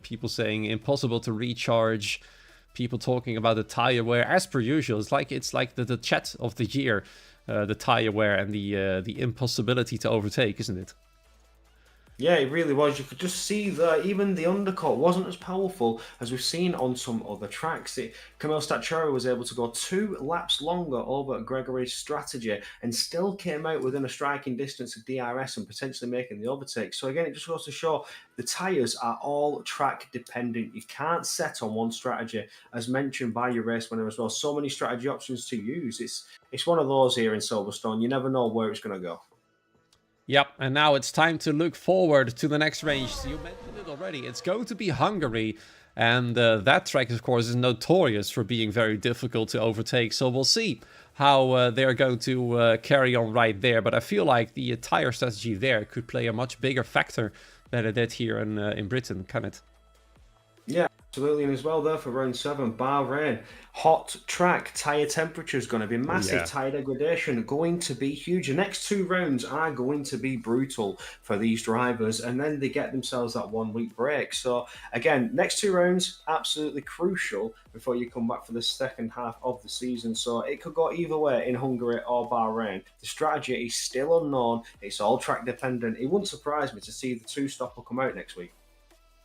People saying, impossible to recharge. People talking about the tire wear, as per usual. It's like the chat of the year, the tire wear and the impossibility to overtake, isn't it? Yeah, it really was. You could just see that even the undercut wasn't as powerful as we've seen on some other tracks. Camille Stachero was able to go 2 laps longer over Gregory's strategy and still came out within a striking distance of DRS and potentially making the overtake. So again, it just goes to show the tyres are all track dependent. You can't set on one strategy, as mentioned by your race winner as well. So many strategy options to use. It's one of those here in Silverstone. You never know where it's going to go. Yep, and now it's time to look forward to the next range. So you mentioned it already. It's going to be Hungary. And that track, of course, is notorious for being very difficult to overtake. So we'll see how they're going to carry on right there. But I feel like the tire strategy there could play a much bigger factor than it did here in Britain, can it? Yeah, absolutely. And as well there for round 7, Bahrain. Hot track, tyre temperature is going to be massive. Tyre degradation going to be huge. The next 2 rounds are going to be brutal for these drivers, and then they get themselves that 1-week break. So again, next 2 rounds absolutely crucial before you come back for the second half of the season. So it could go either way in Hungary or Bahrain. The strategy is still unknown. It's all track dependent. It wouldn't surprise me to see the 2-stopper come out next week.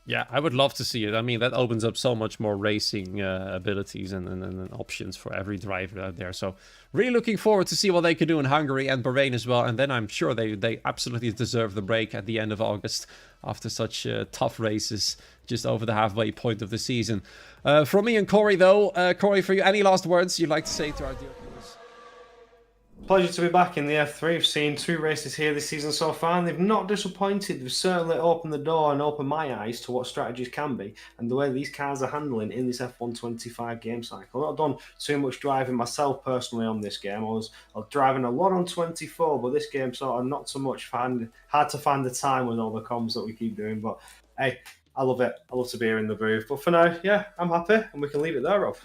Yeah, I would love to see it. I mean, that opens up so much more racing abilities and options for every driver out there. So really looking forward to see what they can do in Hungary and Bahrain as well. And then I'm sure they absolutely deserve the break at the end of August after such tough races just over the halfway point of the season. From me and Corey, though. Corey, for you, any last words you'd like to say to our dear viewers? Pleasure to be back in the F3. I've seen 2 races here this season so far, and they've not disappointed. They've certainly opened the door and opened my eyes to what strategies can be and the way these cars are handling in this F125 game cycle. I've not done too much driving myself personally on this game. I was driving a lot on 24, but this game sort of not so much. Hard to find the time with all the comms that we keep doing, but hey, I love it. I love to be here in the booth. But for now, yeah, I'm happy, and we can leave it there, Rob.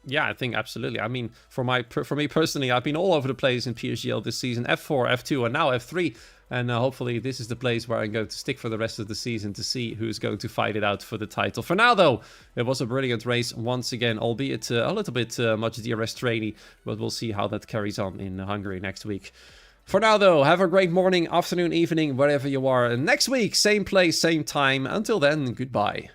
Yeah, I think absolutely. I mean, for me personally, I've been all over the place in PSGL this season. F4, F2, and now F3. And hopefully this is the place where I'm going to stick for the rest of the season to see who's going to fight it out for the title. For now, though, it was a brilliant race once again, albeit a little bit much DRS trainy, but we'll see how that carries on in Hungary next week. For now, though, have a great morning, afternoon, evening, wherever you are. And next week, same place, same time. Until then, goodbye.